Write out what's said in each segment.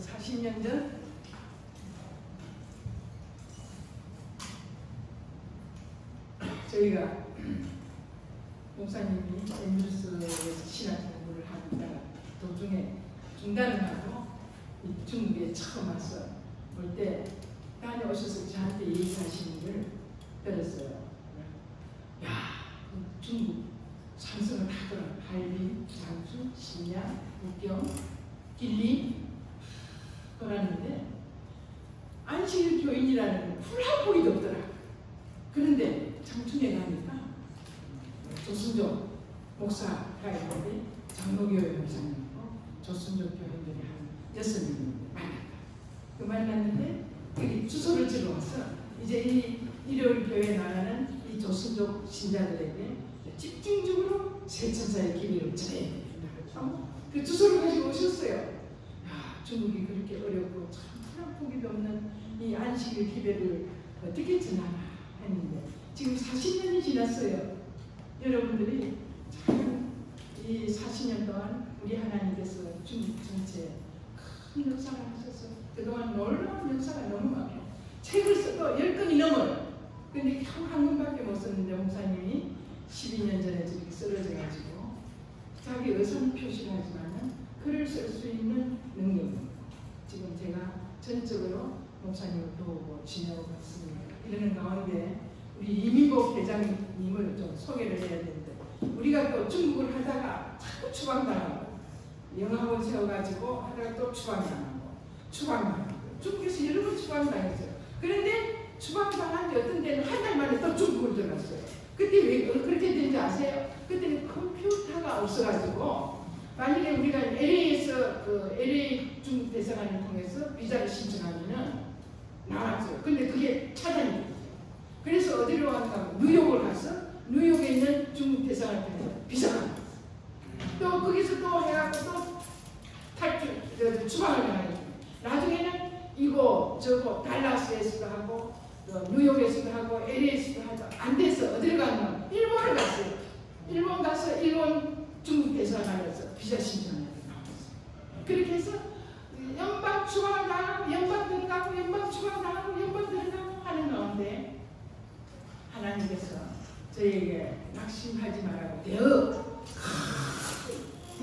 40년 전 저희가 목사님이 엠루스에서 신학 공부를 하다가 도중에 중단을 하고 중국에 처음 와서 올 때 다녀오셔서 저한테 얘기하시는 걸 들었어요. 야, 중국 삼성을 하더라. 한림, 장수, 신야, 북경, 길리 그러는데 안식일 교인이라는 훌하보기도 없더라. 그런데 장춘에 가니까 조순조 목사가 있는데 장로교회 목사님하고 조순조 교인들이 한 6명이 만났다. 그 만났는데 여기 주소를 찍어와서 이제 이 일요일 교회 나가는 이 조순조 신자들에게 집중적으로 세천사의 기밀을 전해야 된다. 그 주소를 가지고 오셨어요. 야, 중국이 그렇게 어렵고 참 보기도 없는 이 안식일 기별을 어떻게 전하나 했는데 지금 40년이 지났어요. 여러분들이 참 이 40년 동안 우리 하나님께서 중국 전체에 큰 역사를 하셔서 그동안 놀라운 역사가 너무 많아요. 책을 써도 10권이 넘어요. 근데 겨우 한 권밖에 못 썼는데 목사님이 12년 전에 저렇게 쓰러져가지고 자기 의사는 표시를 하지만은 글을 쓸 수 있는 능력입니다. 지금 제가 전적으로 목사님을 도우고 지내고 있습니다. 이러는 가운데 우리 이민복 회장님을 좀 소개를 해야 되는데 우리가 또 중국을 하다가 자꾸 추방당하고 영학원 세워가지고 하다가 또 추방당하고 중국에서 여러 번 추방당했어요. 그런데 추방당한 지 어떤 때는 한 달 만에 또 중국을 들어갔어요. 그때 왜 그렇게 된지 아세요? 그때는 컴퓨터가 없어가지고 만약에 우리가 LA에서 LA 중국 대사관을 통해서 비자를 신청하면은 나왔어요. 근데 그게 차단이 됐어요. 그래서 어디로 갔다고 뉴욕을 가서 뉴욕에 있는 중국 대사관을 통해서 비자가 나왔어요. 또 거기서 또 해갖고 또 추방을 당하죠. 나중에는 이거 저거 달라스에서도 하고 뉴욕에서도 하고 LA에서도 하고 안 돼서 어디를 갔나? 일본을 갔어요. 일본 가서 일본 중국 대사관에서 비자 신청을 나왔어요. 그렇게 해서 연방 추방을 당하고 연방 들어가고 연방 추방 당하고 연방 들어가고 하는 가운데 하나님께서 저희에게 낙심하지 말라고 대어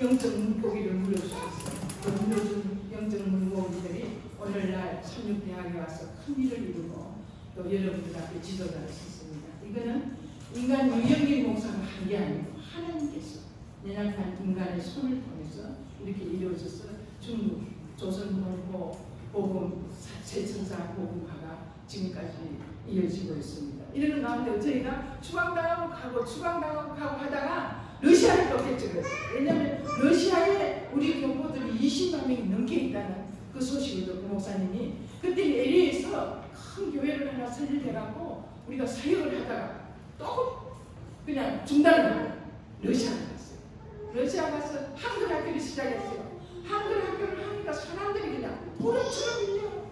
영적 물고기를 물려주셨어요. 그 물려준 영적 물고기들이 오늘날 삼육대학에 와서 큰 일을 이루고 또 여러분들 앞에 지도자를 섰습니다. 이거는 인간 유영길 목사가 한 게 아니고 하나님께서 연약한 인간의 손을 통해서 이렇게 이루어져서 중국 조선문고 복음 세천사 복음화가 지금까지 이어지고 있습니다. 이러는 가운데 저희가 추방당하고 가고 하다가 러시아를 또 개척했어요. 왜냐하면 러시아에 우리 교포들이 20만 명이 넘게 있다는 그 소식을 듣고 목사님이 그때 LA에서 큰 교회를 하나 설립해갖고 우리가 사역을 하다가 또 그냥 중단을 하고 러시아를 갔어요. 러시아 가서 한글 학교를 시작했어요. 한글 학교를 하니까 사람들이 그냥 보름처럼 밀려요.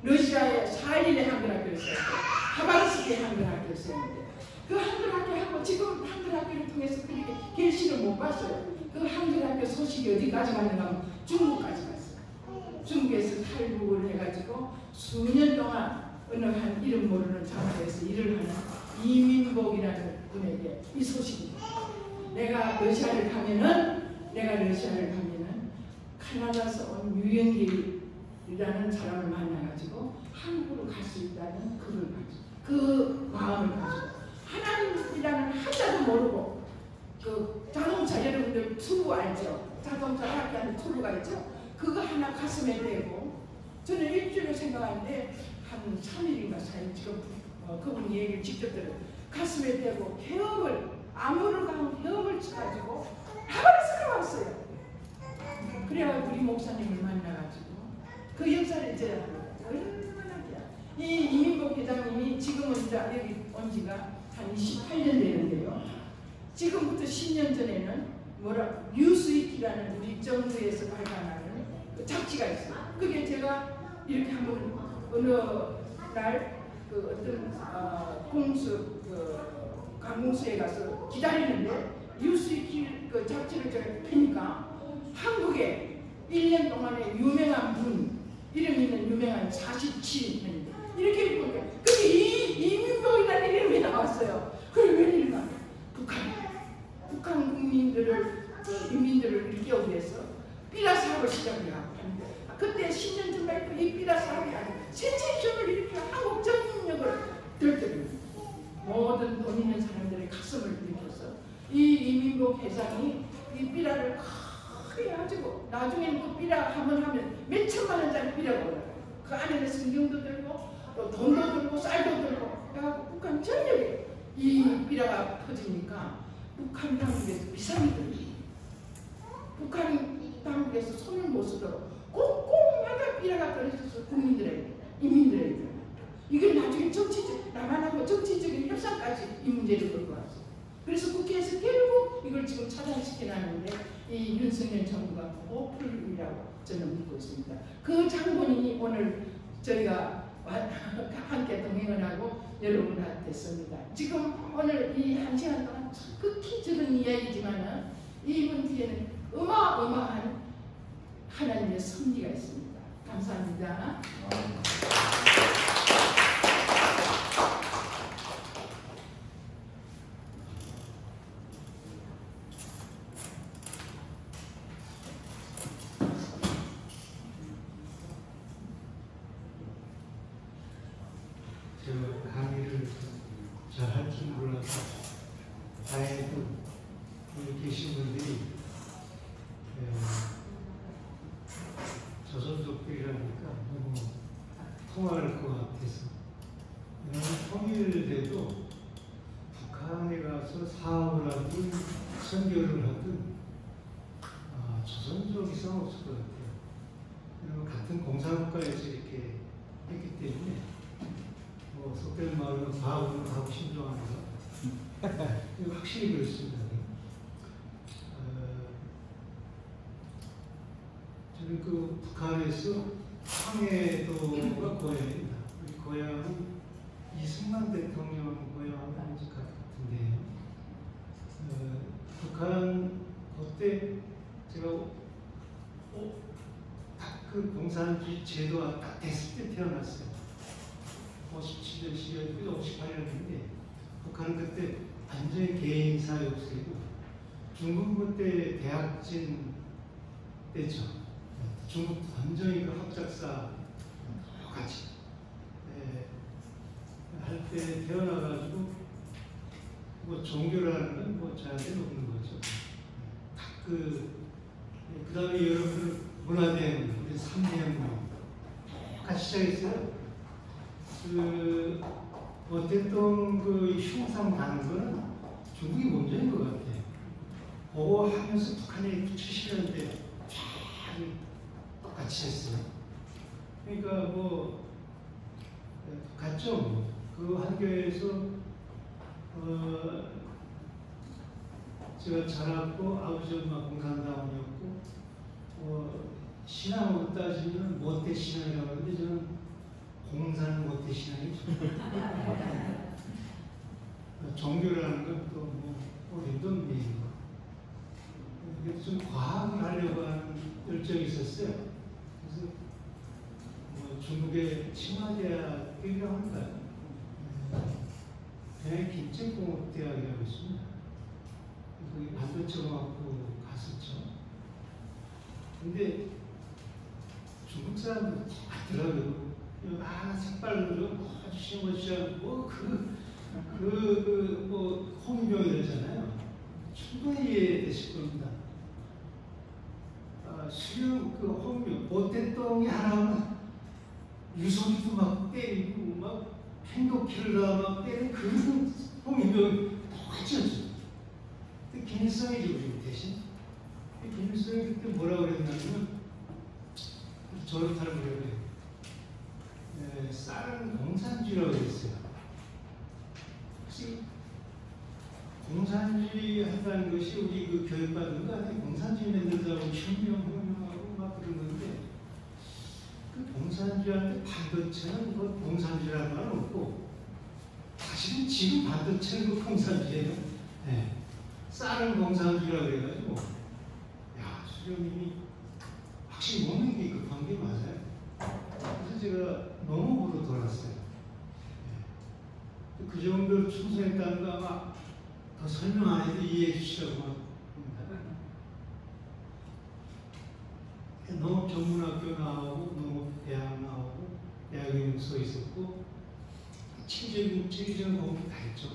러시아에 4일에 한글 학교를 써요. 하바르스크에 한글 학교를 썼는데 그 한글 학교하고 지금 한글 학교를 통해서 그렇게 결실을 못 봤어요. 그 한글 학교 소식이 어디까지 갔는가 하면 중국까지 갔어요. 중국에서 탈북을 해가지고 수년 동안 어느 한 이름 모르는 장소에서 일을 하는 이민복이라는 분에게 이 소식입니다. 내가 러시아를 가면은 캐나다에서 온 유영길이라는 사람을 만나가지고 한국으로 갈 수 있다는 그걸 가지고 그 마음을 가지고 하나님이라는 한자도 모르고 그 자동차 여러분들 투구 알죠? 자동차 학교하는 투구가 있죠? 그거 하나 가슴에 대고 저는 일주일을 생각하는데 한 3일인가 4일 지금 그분 얘기를 직접 들어요. 가슴에 대고 암호를 간 헤엄을 쳐가지고 하바르스크로 왔어요. 그래야 우리 목사님을 만나가지고 그 역사를 이제 얼마나 이 이민복 회장님이 지금은 이제 여기 온 지가 한 28년 되는데요. 지금부터 10년 전에는 뉴스위키라는 우리 정부에서 발간하는 그 잡지가 있어요. 그게 제가 이렇게 한번 어느 날 그 어떤 공수 강공수에 가서 기다리는데 뉴스위키 그 잡지를 제가 펴니까 한국에 1년 동안에 유명한 분, 이름 있는 유명한 47년 이렇게 보니까 근데 이민복이라는 이름이 나왔어요. 그걸 웬일인가? 북한 국민들을 인민들을 일깨우기 위해서 삐라 사업을 시작을 하고 그때 10년 전에 이 삐라 사업이 아니고 센세이션을 일으켜 한국 전력을 들더니 모든 돈 있는 사람들의 가슴을 일으켜서 이 이민복 회장이 이 삐라를 크게 가지고 나중에는 그 삐라 하면 몇 천만 원짜리 삐라가 올라가요. 그 안에는 성경도 들고 또 돈도 들고 쌀도 들고 그래갖고 북한 전역에 이 삐라가 퍼지니까 북한 당국에서 비상이 들죠. 북한 당국에서 손을 못 쓰도록 곳곳마다 삐라가 떨어져서 국민들에게 인민들에게 이걸 나중에 남한하고 정치적인 협상까지 이 문제를 걸고 왔어요. 그래서 국회에서 결국 이걸 지금 차단시켜놨는데 이 윤석열 정부가 못 풀리라고 저는 믿고 있습니다. 그 장본인이 오늘 저희가 함께 동행을 하고 여러분한테 씁니다. 지금 오늘 이 1시간 동안 극히 적은 이야기지만 이분 뒤에는 어마어마한 하나님의 섭리가 있습니다. 감사합니다. 제가 강의를 잘 할 줄 몰라서 다행히도 여기 계신 분들이 조선족들이라니까 너무 통할 것 같아서 통일돼도 북한에 가서 사업을 하든 선교를 하든 조선족 이상 없을 것 같아요. 왜냐면 같은 공산국가에서 이렇게 했기 때문에 속된 말로 과학으로 하고 신중하는 거 확실히 그렇습니다. 저는 그 북한에서 황해도가 고향입니다. 우리 고향은 이승만 대통령 고향하고 같은데 북한 그때 제가 딱 그 공산주의 제도가 딱 됐을 때 태어났어요. 57년, 12년, 58년인데 북한은 그때 완전히 개인 사회였고 중국 때 대학진 때죠. 중국 완전히 그 합작사 같이 할 때 태어나가지고 뭐 종교라는 건 뭐 저한테 없는 거죠. 그 다음에 여러분 문화대혁명, 우리 3대혁명 같이 시작했어요. 그 어쨌든 그 흉상 가는 거는 중국이 먼저인 것 같아요. 그거 하면서 북한이 70년대 잘 똑같이 했어요. 그러니까 뭐 같죠. 그 한교에서 제가 자랐고 아버지 엄마 공산당원이었고 신앙으로 따지면 모태 신앙이라고 하는데 저는 공산 모태 신앙이죠. 종교라는 건 또 뭐 어림도 얘기고 그래서 좀 과학을 하려고 하는 열정이 있었어요. 그래서 뭐 중국의清华대학이라고 할까요? 그냥 김책공업대학이라고 있습니다. 거기 반도체공학부 갔었죠. 근데 중국 사람들 같더라고요. 색깔로 아주 시원시원 뭐 홍병이라잖아요. 충분히 이해되실 겁니다. 수령 그 홍병 모태똥이 하나만 유성이도 막 때리고 막 행복키를 막 때리는 그 홍병 똑같이 하죠. 근데 김일성이죠 우리 대신. 김일성이 그때 뭐라고 그랬냐면 저렇다는 거예요. 쌀은 공산주의라고 했어요. 혹시 공산주의 한다는 것이 우리 그 교육받은 거 아니에요? 공산주의 만들자고 혁명하고 막 그런 건데 그 공산주의한테 반도체는 그 공산주의라는 말은 없고 사실은 지금 반도체는 그 공산주의예요. 쌀은 공산주의라고 그래가지고 수령님이 제가 농업으로 돌았어요. 그 정도로 충성했다는 거 아마 더 설명 안 해도 이해해 주시라고 합니다. 농업 전문학교 나오고 농업대학 나오고 대학에 서 있었고 체계적인 공부 다 했죠.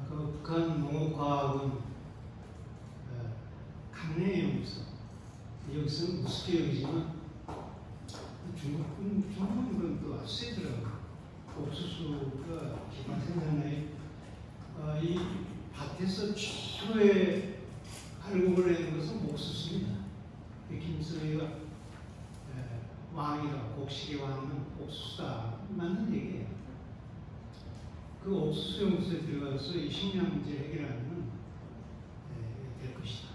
그 북한 농업과학은 강내 연구소, 여기서는 우습게 여기지만 중국은 또 아주 세더라고요. 옥수수가 기반 생산량이 이 밭에서 최고의 발굴을 내는 것은 옥수수입니다. 김수희가 왕이다, 곡식의 왕은 옥수수다, 맞는 얘기예요. 그 옥수수 연구소에 들어가서 이 식량문제 해결하면 될 것이다.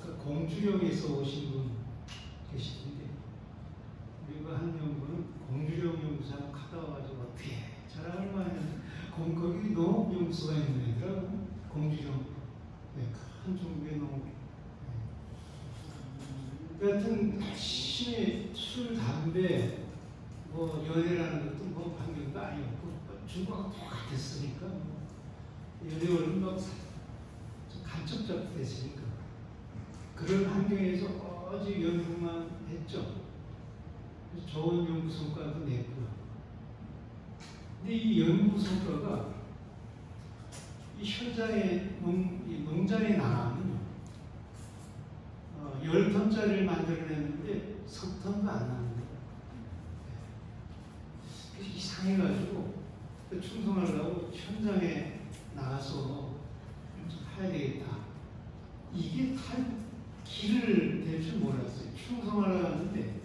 그러니까 공주령에서 오신 분 계시던데, 우리가 한 연구는 공주령 연구소하고 갔다 와가지고 어떻게 자랑을 많이 하는 거기 농업연구소가 있는 애더라고. 공주령, 한 중국의 농업. 여하튼 열심히 술, 담배, 뭐 연애라는 것도 뭐 환경도 아니었고 중국하고 똑같았으니까 연애원은 막 간첩 잡혔으니까 그런 환경에서 오직 연구만 했죠. 좋은 연구 성과도 냈고요. 근데 이 연구 성과가 이 현장에 농장에 나가면 10톤짜리를 만들어냈는데 3톤도 안 나옵니다. 그래서 이상해가지고 충성하려고 현장에 나가서 좀 해야 되겠다. 이게 탈 길을 될 줄 몰랐어요. 충성하려고 하는데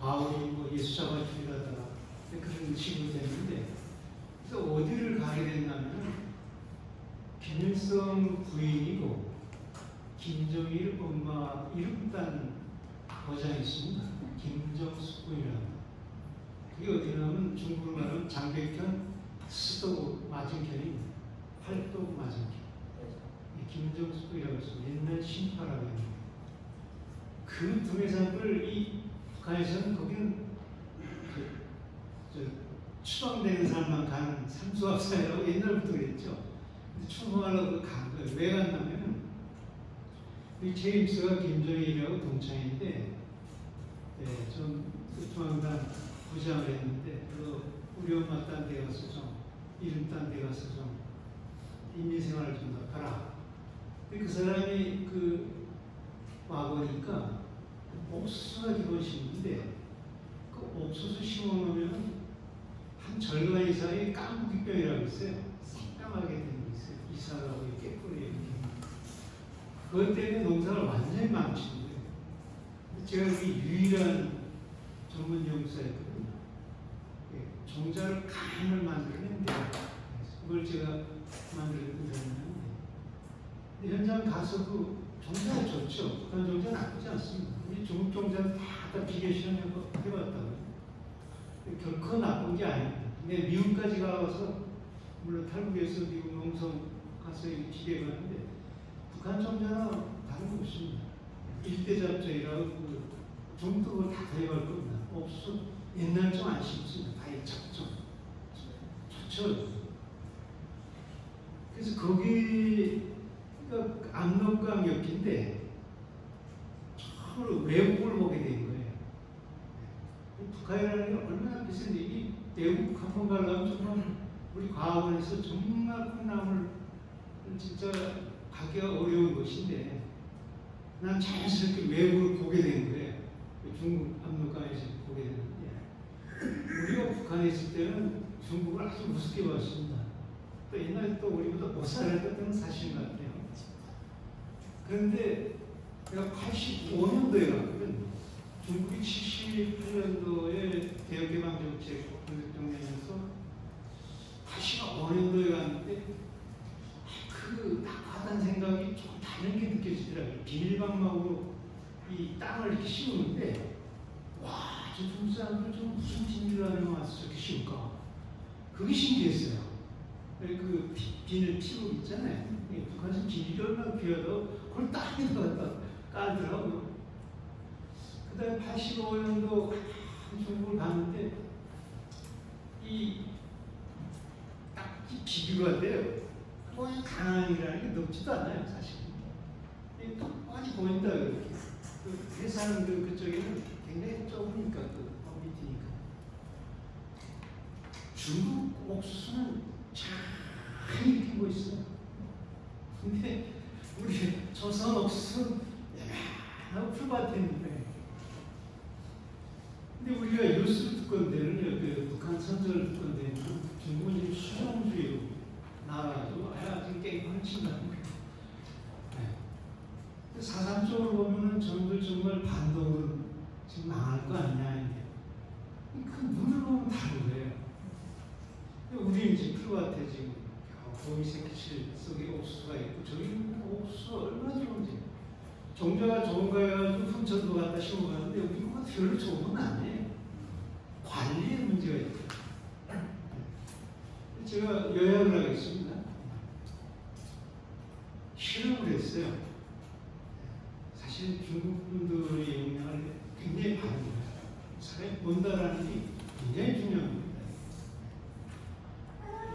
바울이 뭐 예수 잡아주려다가 그런 식으로 됐는데, 그래서 어디를 가게 됐냐면 김일성 부인이고 김정일 엄마 이름 딴 거장이 있습니다. 김정숙 부인이라고. 그게 어디냐면 중국으로 말하면 장백현 스도 맞은편입니다. 활도 맞은편. 김정숙 부인이라고 해서 옛날 신파라고 합니다. 그 동해상을 이 북한에서는 거기는 추방되는 사람만 가는 삼수합사회라고 옛날부터 그랬죠. 추방하려고 간 거예요. 왜 갔냐면 이 제임스가 김정일이라고 동창인데, 좀 중앙단 부장을 했는데, 우리 엄마 딴 데 가서 좀 이름 딴 데 가서 좀 인민생활을 좀 더 하라. 그 사람이 와보니까 옥수수가 기본 심는데 그 옥수수 심어놓으면 한 절반 이상이 깡부기병이라고 있어요. 새까맣게 된 게 있어요. 이사라고 이렇게 뿌리에 이렇게. 그것 때문에 농사를 완전히 망친 거예요. 제가 여기 유일한 전문 연구사였거든요. 종자를 간을 만들었는데 그걸 제가 만들었는데 현장 가서 그 종자가 좋죠. 그런 종자 나쁘지 않습니다. 우리 중국 종자는 다 비교 시험해봤다고요. 결코 나쁜 게 아닙니다. 근데 미국까지 가서, 물론 탈북에서 미국 농성 가서 비교해봤는데 북한 종자는 다른 거 없습니다. 일대잡종이라고 중국도 다 더해갈 겁니다. 옥수수 옛날 좀 안 심습니다. 다 잡종. 좋죠. 그래서 거기가 압록강 옆인데 처음으로 외국을 보게 된 거예요. 북한이라는 게 얼마나 비싼데, 이 외국 한번 가려면 정말 우리 과학원에서 정말 콩나물 진짜 가기가 어려운 것인데 난 자연스럽게 외국을 보게 된 거예요. 중국 압록강에서 보게 되는데, 우리가 북한에 있을 때는 중국을 아주 우습게 봤습니다. 또 옛날에 또 우리보다 못 살았던 때는 사실인 것 같아요. 그런데 내가 85년도에 갔거든. 중국이 78년도에 개혁개방정책 정리하면서 85년도에 갔는데 그 낙하단 생각이 좀 다른 게 느껴지더라고요. 비닐방망으로 이 땅을 이렇게 심우는데, 와, 저 중국 사람들 좀 무슨 비닐을 와서 저렇게 심을까? 그게 신기했어요. 그 비닐 피부 있잖아요. 북한에서 비닐이 얼마나 귀하다고 그걸 땅에다 갖다 깔더라고요. 그 다음에 85년도 중국을 갔는데 딱 비교가 돼요. 거의 가난이라는 게 높지도 않아요, 사실. 똑같이 보인다, 이렇게. 회사는 그쪽에는 굉장히 좁으니까, 밑이니까. 중국 옥수수는 잘 익히고 있어요. 근데 우리 조선 옥수수는 야만하고 풀밭인데. 근데 우리가 뉴스를 듣건대는요, 북한 선전을 듣건대는 중국은 지금 수종주의로 나와가지고 지금 게임을 친다는 거예요. 네. 사상적으로 보면은 정말 반동으로 지금 망할 거 아니냐, 이게. 그 눈을 보면 다른 거예요. 우리는 이제 풀밭에 지금 보이새끼실 속에 옥수수가 있고, 저기는 옥수수 얼마나 좋은지. 종자가 좋은가 해가지고 품천도 갖다 심어봤는데, 우리 뭐 별로 좋은 건 아니에요. 관리에 문제가 있어요. 제가 요약을 하겠습니다. 실험을 했어요. 사실 중국 분들의 영향을 굉장히 받는 거예요. 사람이 본다라는 게 굉장히 중요합니다.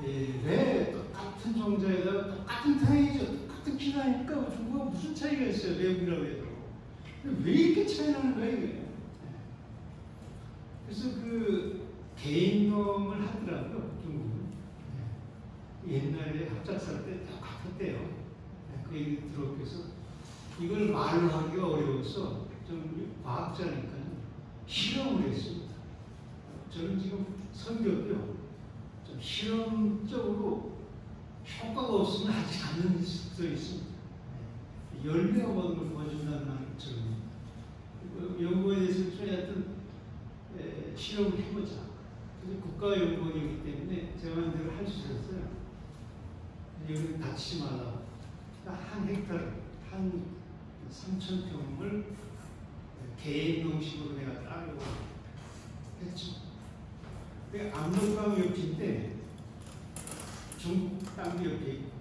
왜 똑같은 종자에다가 똑같은 타입이죠. 똑같은 키나니까 중국과 무슨 차이가 있어요, 외국이라고 해도. 왜 이렇게 차이 나는 거예요, 이게? 그래서 개인농을 하더라고요, 중국은. 옛날에 합작살 때 똑같았대요. 그 얘기 들었겠어. 이걸 말로 하기가 어려워서 좀 과학자니까 실험을 했습니다. 저는 지금 선교도요, 좀 실험적으로 효과가 없으면 하지 않는 수도 있습니다. 열매가 먹는 걸 도와준다는 말처럼 연구에 대해서 좀 하여튼 실험을 해보자. 그래서 국가연구원이기 때문에 제 마음대로 할 수 있었어요. 여기 다치지 말라고. 한 헥타르, 한 3,000평을 개인 농식으로 내가 따르고 했죠. 압록강 옆인데 중국 땅 옆에 있고,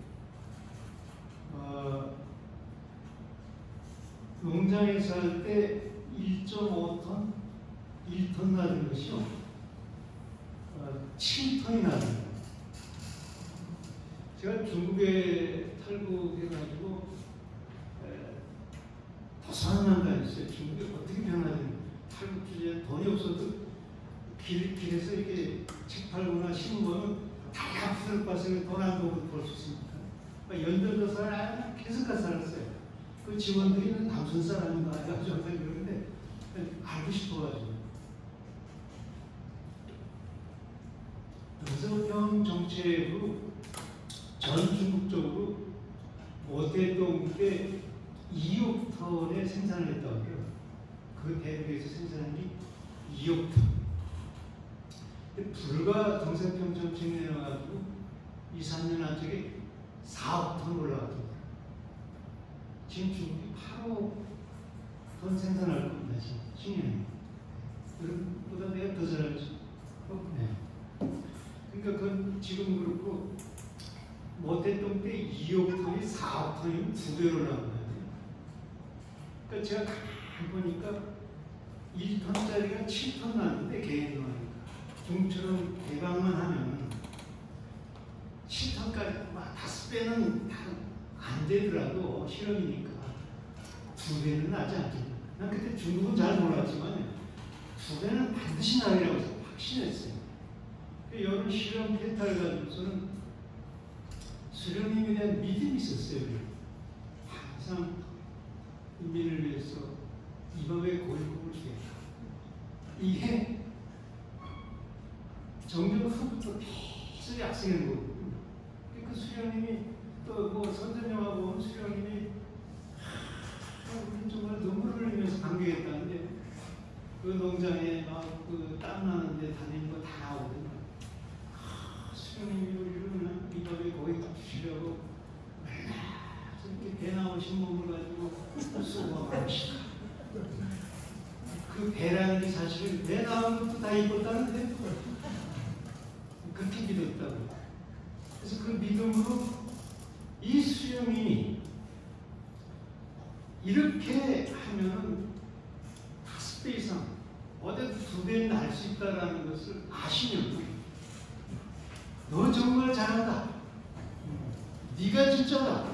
농장에서 할 때 1.5톤, 1톤 나는 것이요, 7톤이 나는 거예요. 제가 중국에 탈북해가지고 도산만 다녔어요. 중국이 어떻게 변하는지. 탈북 주제에 돈이 없어도 길에서 이렇게 책 팔거나 신문 보면 다 아프들 봤으면 돈 안 벌고 볼 수 있습니까? 연변도사 계속 가서 살았어요. 그 직원들이 남선 사람인가 해가지고 그러는데 알고 싶어가지고. 그래서 정책으로 전 중국적으로 모태동 때 2억 톤의 생산을 했다고 해요. 그 대륙에서 생산한 게 2억 톤. 불과 동서평전층에 내려가지고 2, 3년 안쪽에 4억 톤 올라갔습니다. 지금 중국이 8억 톤 생산할 겁니다. 지금 10년에. 그보다 내가 더 잘하죠. 네. 그러니까 그건 지금 그렇고, 모태동 때 2억 톤이 4억 톤이면 2배로 나온 거예요. 그러니까 제가 가만히 보니까 1톤짜리가 7톤 나는데 개인농하니까 중국처럼 개방만 하면 7톤까지 5배는 다 안 되더라도 실험이니까 2배는 나지 않겠나. 난 그때 중국은 잘 몰랐지만 2배는 반드시 나리라고 확신했어요. 여러 실험 데이터를 가지고서는 수령님에 대한 믿음이 있었어요. 항상 인민을 위해서 이 밤에 고일국을 주겠다. 이게 정정 후부터 계속 약속해 거거든요. 그 수령님이 또 뭐 선전영하고 수령님이 우리 정말 눈물을 흘리면서 감격했다는데, 그 농장에 막 그 땀 나는데 다니는 거 다 나오거든요. 수령님이 우리를 이 밤에 고기 값 주시려고 이렇게 배 나오신 몸을 가지고 수고하시다. 그 배라는 게 사실은 배 나오는 것도 다 입었다는데 그렇게 믿었다고. 그래서 그 믿음으로 이 수령이 이렇게 하면은 5배 어제도 2배는 날 수 있다는 것을 아시면 너 정말 잘한다. 네가 진짜다.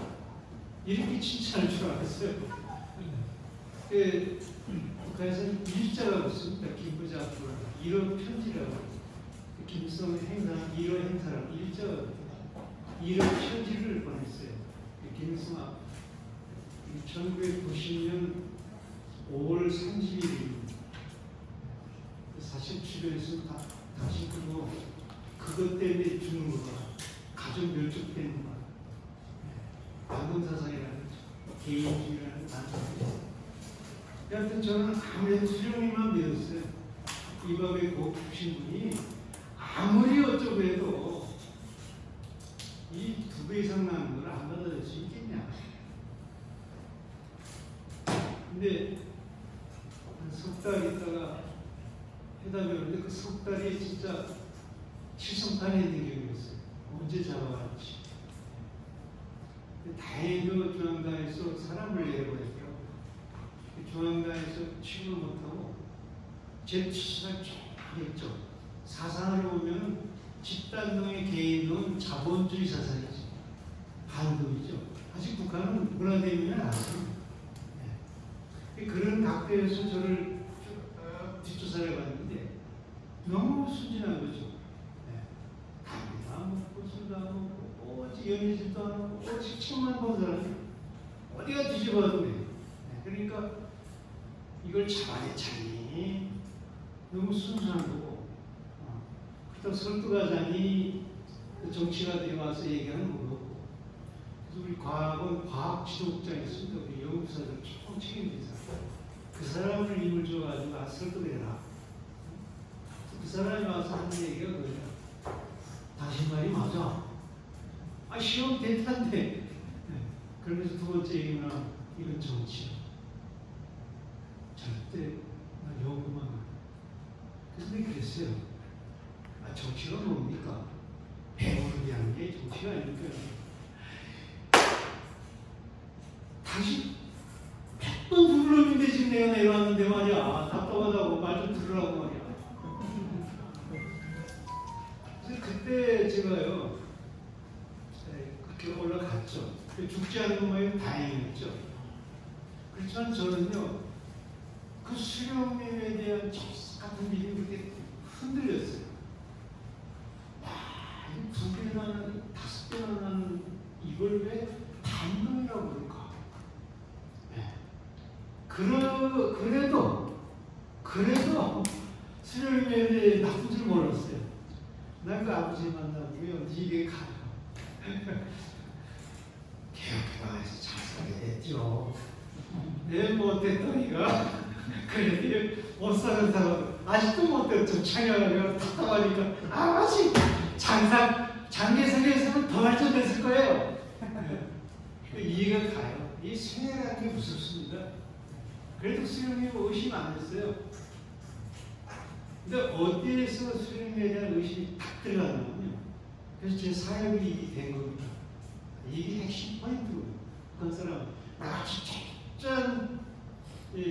이렇게 칭찬할 줄 알았어요. 북한에서는 일자라고 있습니다. 김부자 앞으로 1호 편지라고. 김일성 행사 1호 행사라고 일자가 1호 편지를 보냈어요. 김일성 앞 1990년 5월 30일입니다. 사실 주변에서 다시 그것 때문에 주는 거가 가족 멸족되는 거. 방금사상이라는 개인주의라는 단어인데 여하튼 저는 아무래도 수령님만 믿었어요. 이 법에 고프신 분이 아무리 어쩌고 해도 이 2배 이상 나는 걸 안 받아줄 수 있겠냐. 근데 한 석 달 있다가 해답이었는데 그 석 달이 진짜 칠성판에 있는 경우였어요. 언제 잡아갈지. 다행히도 중앙당에서 사람을 내려보냈더라고요. 중앙당에서 취급을 못하고 제 취사를 쭉 했죠. 사상으로 보면 집단동의 개인은 자본주의 사상이지. 반동이죠. 아직 북한은 문화대명이 안 왔습니다. 네. 그런 각도에서 저를 뒷조사를 해봤는데 너무 순진한 거죠. 네. 밥이나 먹고 술도 안 먹고 오직 연애질도 안 하고 오직 책만 본 사람이 어디가 뒤집어도 돼. 네. 그러니까 이걸 잡아내자니 너무 순수한 거고 그렇다고 설득하자니 그 정치가들이 와서 얘기하는 거고. 그래서 우리 과학은 과학 지도국장이 있습니다. 우리 연구사들 총 책임진 사람. 그 사람을 힘을 줘가지고 설득을 해라. 그 사람이 와서 하는 얘기가 그거예요. 당신 말이 맞아. 시험 대탄데. 네. 그러면서 2번째 얘기는 이건 정치야. 절대 요구만. 그래서 내가 그랬어요. 정치가 뭡니까? 배우를 위한 게 정치가 아닙니까? 당신 100번 부르는데 지금 내가 내려왔는데 말이야. 답답하다고 말 좀 들으라고 말이야. 그래서 그때 제가요, 그렇게 올라갔죠. 죽지 않은 것만이 다행이었죠. 그렇지만 저는요, 그 수령님에 대한 저 같은 믿음이 그렇게 흔들렸어요. 이 2배나 나는 5배나 나는 이걸 왜 반동이라고 그럴까? 네. 그래도 수령님에 대해 나쁜 줄 몰랐어요. 난 그 아버지 만나고요, 네게 가요. 개혁해방에서 잘 살게 됐죠. 내 못됐더니가 그래 못 사는 사람 아직도 못됐죠. 창현이가 답답하니까 아직 장기 세계에서는 더 발전됐을 거예요. 이해가 가요. 이 세뇌라는 게 무섭습니다. 그래도 수령님 의심 안 했어요. 근데 어디에서 수령님에 대한 의심이 딱 들어가냐면요. 그래서 제 사역이 이게 된 겁니다. 이게 핵심 포인트고요. 어떤 사람 나같이 짠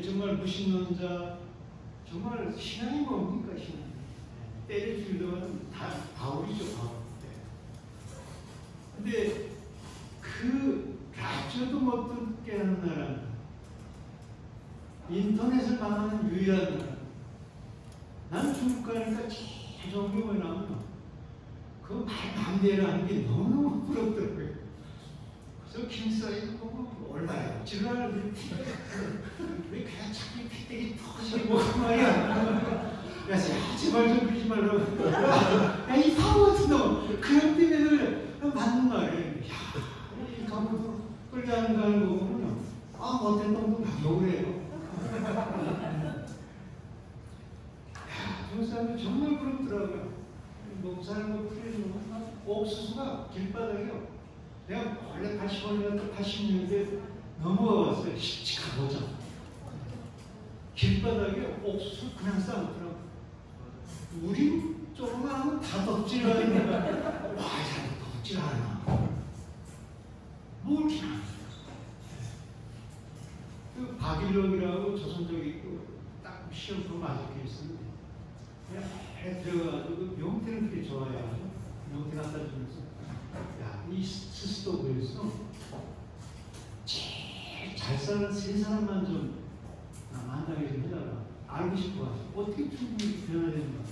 정말 무신론자 정말 신앙이 뭡니까 신앙? 때릴 줄도는 다 바울이죠 바울. 근데 그 라디오도 못 듣게 하는 나라, 인터넷을 망하는 유일한 나라. 나는 중국 가니까 제일 좋은 게 뭐냐면 그 마음대로 하는 게 너무 부럽더라고요. 그래서 김사이도 보고 얼마나 지랄을 왜 그냥 자꾸 피대기 터지고 말이야. 그래서 제발 좀 그러지 말라고. 야, 이 바보 같은 놈. 그런 때문에 맞는 말이에요. 야, 이 가보도 끌려가는 거 보면요. 못된 놈도 막 욕을 해요. 저 사람들 정말 부럽더라고요. 목사는 거 풀리는 옥수수가 길바닥이요. 내가 원래 80년대 넘어가 왔어요. 가보자. 길바닥에 옥수수 그냥 쌓았더라고. 우리 조금만 하면 다 덕질하니까 와, 잘 덕질하나. 뭘 기나요? 그 박일록이라고 조선족이 있고 딱 시험도 맞게 있었는데 그냥 들어가가지고 그 명태는 되게 좋아해가지고 명태 갖다 주면서 야, 이 스스로에서 제일 잘 사는 세 사람만 좀 만나게 좀 해달라. 알고 싶어가지고 어떻게 충분히 변화야 되는가.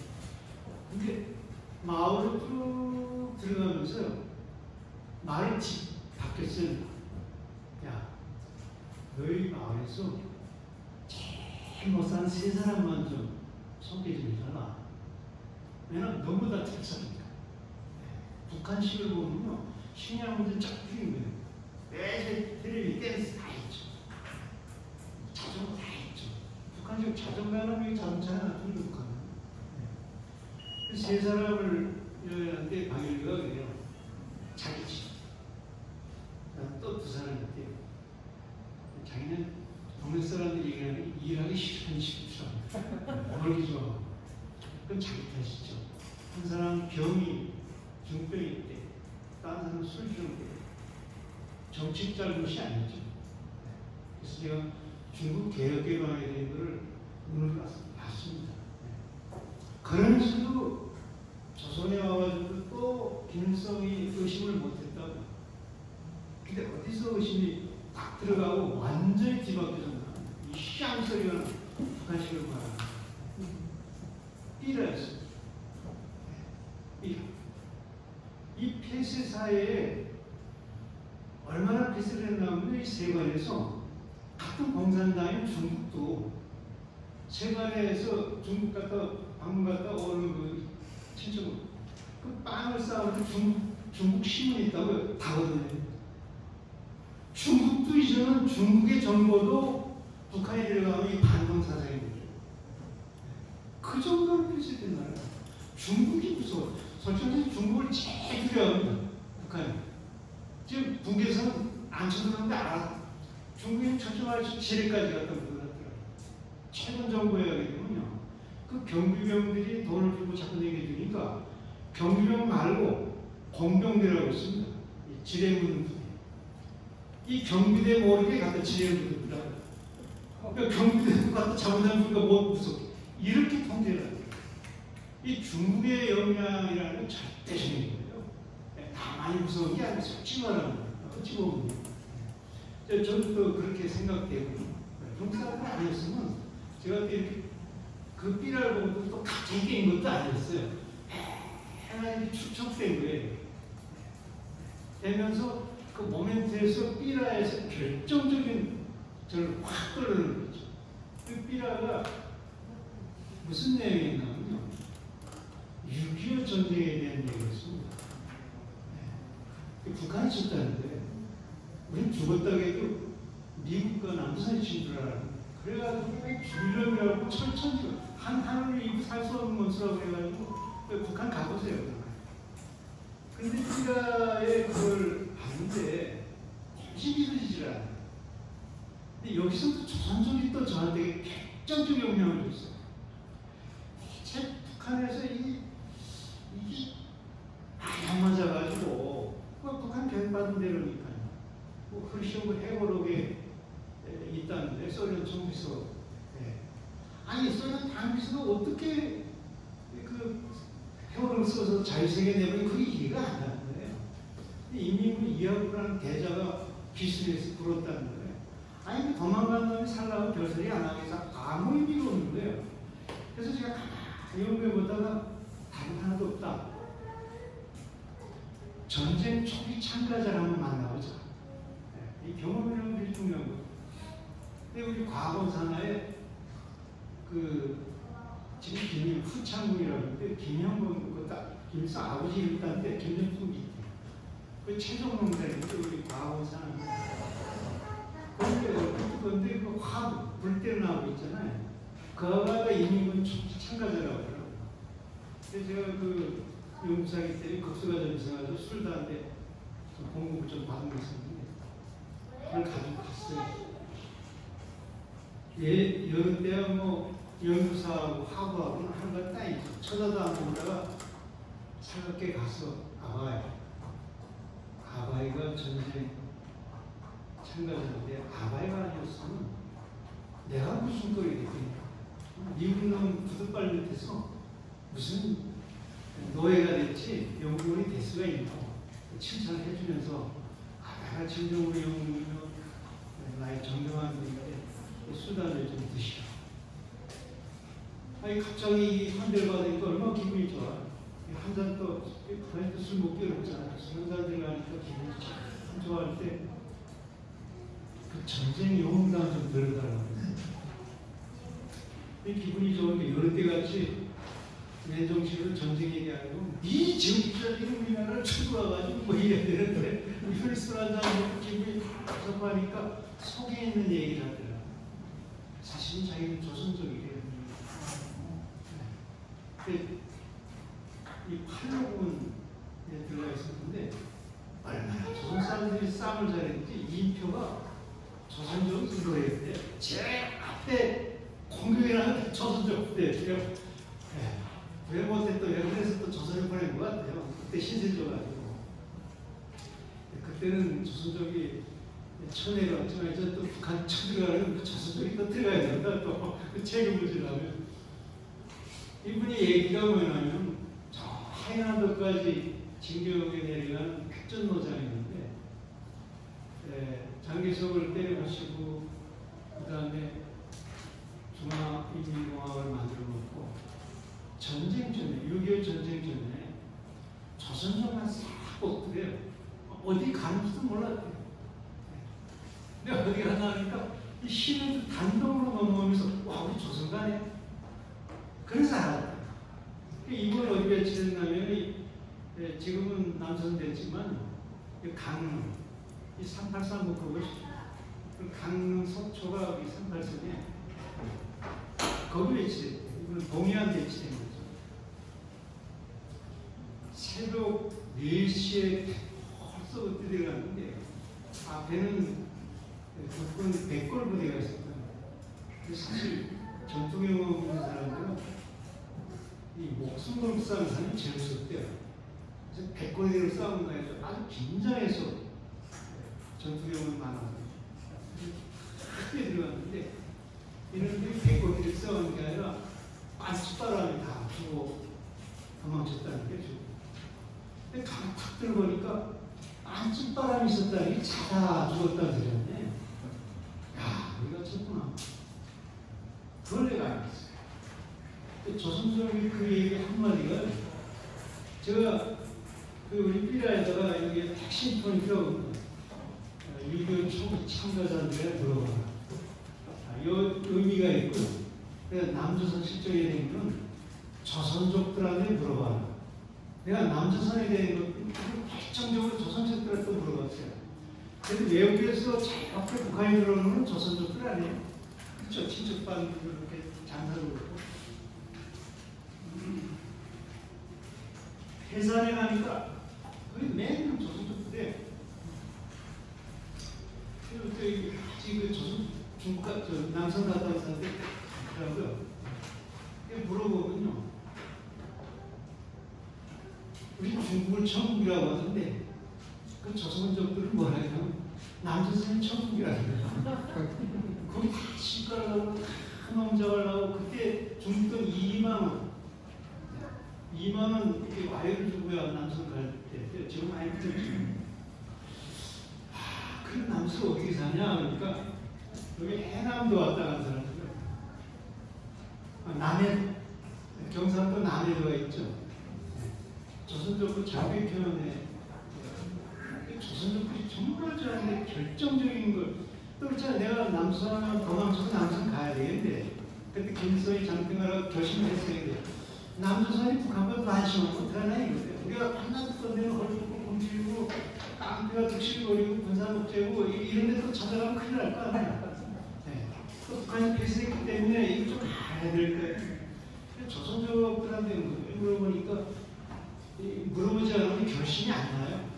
근데 마을로 쭉 들어가면서요 말을 바뀌었어요. 야, 너희 마을에서 제일 못 사는 세 사람만 좀 소개 좀 해달라. 왜냐면 너무 다 잘 사니까. 북한식을 보면요 식량문제 쫙 풀린 거예요. 매일 텔레비 댄스 다 있죠. 자전거 다 있죠. 북한식 자전거 하나면 자동차 하나 풀려 북한은. 그 세 사람을 여행하는데 방일리가 그래요. 자기 집. 또 두 사람이 있대요. 자기는 동네 사람들이 얘기하는 일하기 싫은 집이더라고요. 멀기 좋아하고. 그건 자기 탓이죠. 한 사람은 병이 중병이 있대. 다른 사람은 술 주는데 정치 잘못이 아니죠. 그래서 제가 중국 개혁 개방에 대한 것을 눈을 봤습니다. 그러면서도 조선에 와가지고 또 김일성이 의심을 못했다고. 근데 어디서 의심이 딱 들어가고 완전히 뒤바뀌어졌나. 이 시향 소리가 북한식을 말하는 삐라였어요. 삐라. 이 폐쇄 사회에 얼마나 폐쇄를 했냐면 이 세관에서 같은 공산당인 중국도 세관에서 중국 갔다 방문 갔다 오는 그 친척은 그 빵을 싸우는 중국 신문이 있다고 다거든요. 중국도 이제는 중국의 정보도 북한에 들어가면 이 반동 사상이 되죠. 그 정도로 폐쇄된 나라예요. 중국이 무서워. 솔직히 중국을 제일 두려워합니다. 북한이. 지금 북에서는 안 쳐들었는데 알아. 중국이 철저하게 지뢰까지 갖다 물어놨더라고요. 최근 정부에 하게 되면요. 그 경비병들이 돈을 주고 자꾸 내겨주니까 경비병 말고 공병대라고 있습니다. 지뢰 묻는 분이. 이 경비대 모르게 갖다 지뢰 묻더라고요. 그러니까 경비대 갖다 잘못하니까 뭐 무섭게. 이렇게 통제를 합니다. 이 중국의 영향이라는 건 절대적인 거예요. 다만이 무서운 게 아니라 솔직히 말하는 거예요. 어찌 보면. 저는 또 그렇게 생각되고, 중국 사람이 아니었으면 제가 이렇게 그 삐라를 보고 또 갑자기 깬 것도 아니었어요. 하나님이 축적된 거예요. 되면서 그 모멘트에서 삐라에서 결정적인 저를 확 끌어내는 거죠. 그 삐라가 무슨 내용이었냐면요. 6.25 전쟁에 대한 얘기였습니다. 북한이 쳤다는데 우린 죽었다고 해도 미국과 남부산이 친 줄 알았는데 그래가지고 죽이려고 철천지 하늘을 입고 살 수 없는 것이라고 해가지고 북한 가보세요. 근데 삐라의 그걸 봤는데 힘이 믿어지질 않아요. 근데 여기서도 조선족이 또 저한테 결정적 영향을 줬어요. 제 북한에서 이게 많이 안 맞아가지고 북한 교육받은 대로니까요. 뭐 크루시오브 해고록에 있다는데 소련 정비서. 아니 소련 당비서가 어떻게 그 해고록을 써서 자유세계 내면 그게 이해가 안 가는 거예요. 인민군 이하부라는 대자가 기술에서 불었다는 거예요. 아니 도망간 놈이 살라고 별소리 안 하고 해서 아무 의미가 없는 거예요. 그래서 제가 가만히 연구해보다가 답은 하나도 없다. 전쟁 초기 참가자를 한번 만나보자. 이 경험이라는 게 중요한 거예요. 근데 우리 과거 산하에 지금 김일 후창군이라고 하는데 김영건 김일성 아버지 일단때 김정숙이 있대요. 그 최종농단인데 우리 과거 산하에 그런데 그 화부 불때로 나오고 있잖아요. 그거가 이민군 참가자라고 하더라고요. 그래서 제가 그 용사기 때문에 급수가 점수가지고 술도 한 대 공급을 좀 받은 게 있었는데 그걸 가지고 갔어요. 여느 때야 뭐 연구사하고 화구하고는 한번 따이죠. 쳐다도 안 보다가 살갑게 가서 아바이가 전쟁 참가자인데 아바이가 아니었으면 내가 무슨 거리 되겠냐. 깃발 밑에서 무슨 노예가 됐지 영웅이 될 수가 있나 칭찬을 해주면서 내가 진정으로 영웅이면 나의 정정한 분인데 수단을 좀 드시라. 아니 갑자기 환대를 받으니까 얼마나 기분이 좋아. 한 잔 또 그날도 술 먹기 어렵잖아. 술 한잔 들어가니까 기분이 참 좋아할 때 그 전쟁 영웅당 좀 들어가라고. 기분이 좋은 게 여러 때 같이 맨정신으로 전쟁 얘기하고 이 정치적인 우리나라를 쳐들어와가지고 뭐 이래야 되는데 우리 술 한잔 먹고 기분이 좋고 하니까 속에 있는 얘기를 하더라. 사실은 자기는 조선족이래요. 이 팔로군에 들어가 있었는데 얼마나 조선 사람들이 싸움을 잘했는지 이인표가 조선족 이거였대. 제일 앞에 공격이라는 조선족 때 왜 못했던 왜 그래서 또 조선을 보낸 것 같아요. 그때 신세져가지고 그때는 조선족이 천내로 왔지만 이제 또 북한 쳐들어가는 그 조선족이 또 들어가야 된다. 또 그 책임을 지려면 이분이 얘기가 뭐냐면 저 하얀도까지 진격에 내려간 백전노장이었는데 장개석을 때려가시고 그 다음에 중화인민공화국을 만들어 놓고 전쟁 전에 6.25 전쟁 전에 조선족만 싹 뽑더래요. 어디 가는지도 몰랐대요. 근데 어디 가나 하니까 이 시내도 단독으로 넘어오면서 와 우리 조선 가네. 그래서 알았다. 이걸 어디 배치했냐면 지금은 남선 됐지만 강릉 이 383 그것이죠. 강릉 속초가 이 383에 거기 배치됐대요. 이건 동해안 배치된 거죠. 새벽 4시에 벌써 그때 들어갔는데 앞에는 국군 100골 부대가 있었다. 사실 전투 경험 있는 사람들은 이 목숨 걸고 싸우는 사람이 제일 무섭대요. 그래서 100골대로 싸운다 해서 아주 긴장해서 전투 경험이 많아요. 그때 들어갔는데 이런들이 100골대로 싸우는 게 아니라 빤치바람이 다 주고 도망쳤다는 게 주고. 근데 가만 탁 들어보니까 빤치바람이 있었다는 게 자다 죽었다는 소리였네. 야, 우리가 쳤구나. 그걸 내가 알겠어요. 조선족이 그 얘기 한마디가 제가 그 우리 삐라에다가 여기 핵심 포인트라고 6.25 초 참가자들에 물어봐라. 요 의미가 있고 내가 남조선 실정에 대한 건 조선족들한테 물어봐라. 내가 남조선에 대한 건 결정적으로 조선족들한테 물어봤어요. 근데 외국에서 제일 앞에 북한이 들어오는 건 조선족들 아니에요? 그렇죠. 친척반 이렇게 장사를 그렇고 해산에 가니까 거기 맨날 조선족들에 그때 지금 조선 중국 남선 갔다 온 사람들 그러고요. 물어보면요. 우리 중국을 천국이라고 하던데 그 조선족들은 뭐라 해요? 남조선이 천국이라고 해요. 거기 다 시가라고 큰 놈자가라고 그때 중국 돈 2만 원 이렇게 와이를 주고야 남선 갈 때 지금 많이 들었죠. 그 남수 어떻게 사냐 그러니까 여기 해남도 왔다 간 사람들 남해 경상도 남해도가 있죠. 조선족도 자기 표현에 조선족들이 정말 저한테 결정적인 걸 또 그렇잖아. 내가 남선 도망쳐서 남선 가야 되는데 그때 김일성이 장등하라고 결심했었는데 남조선이 북한과 관심 없고 어떡하나 이거예요. 우리가 한나도 데는 헐고 공지고 깡패가 득실거리고 군사목재고 이런 데서 찾아가면 큰일 날 거 아니야. 네. 또 북한이 폐쇄했기 때문에 이거 좀 알아야 될 거예요. 조선족들한테 물어보니까 물어보지 않으면 결심이 안 나요.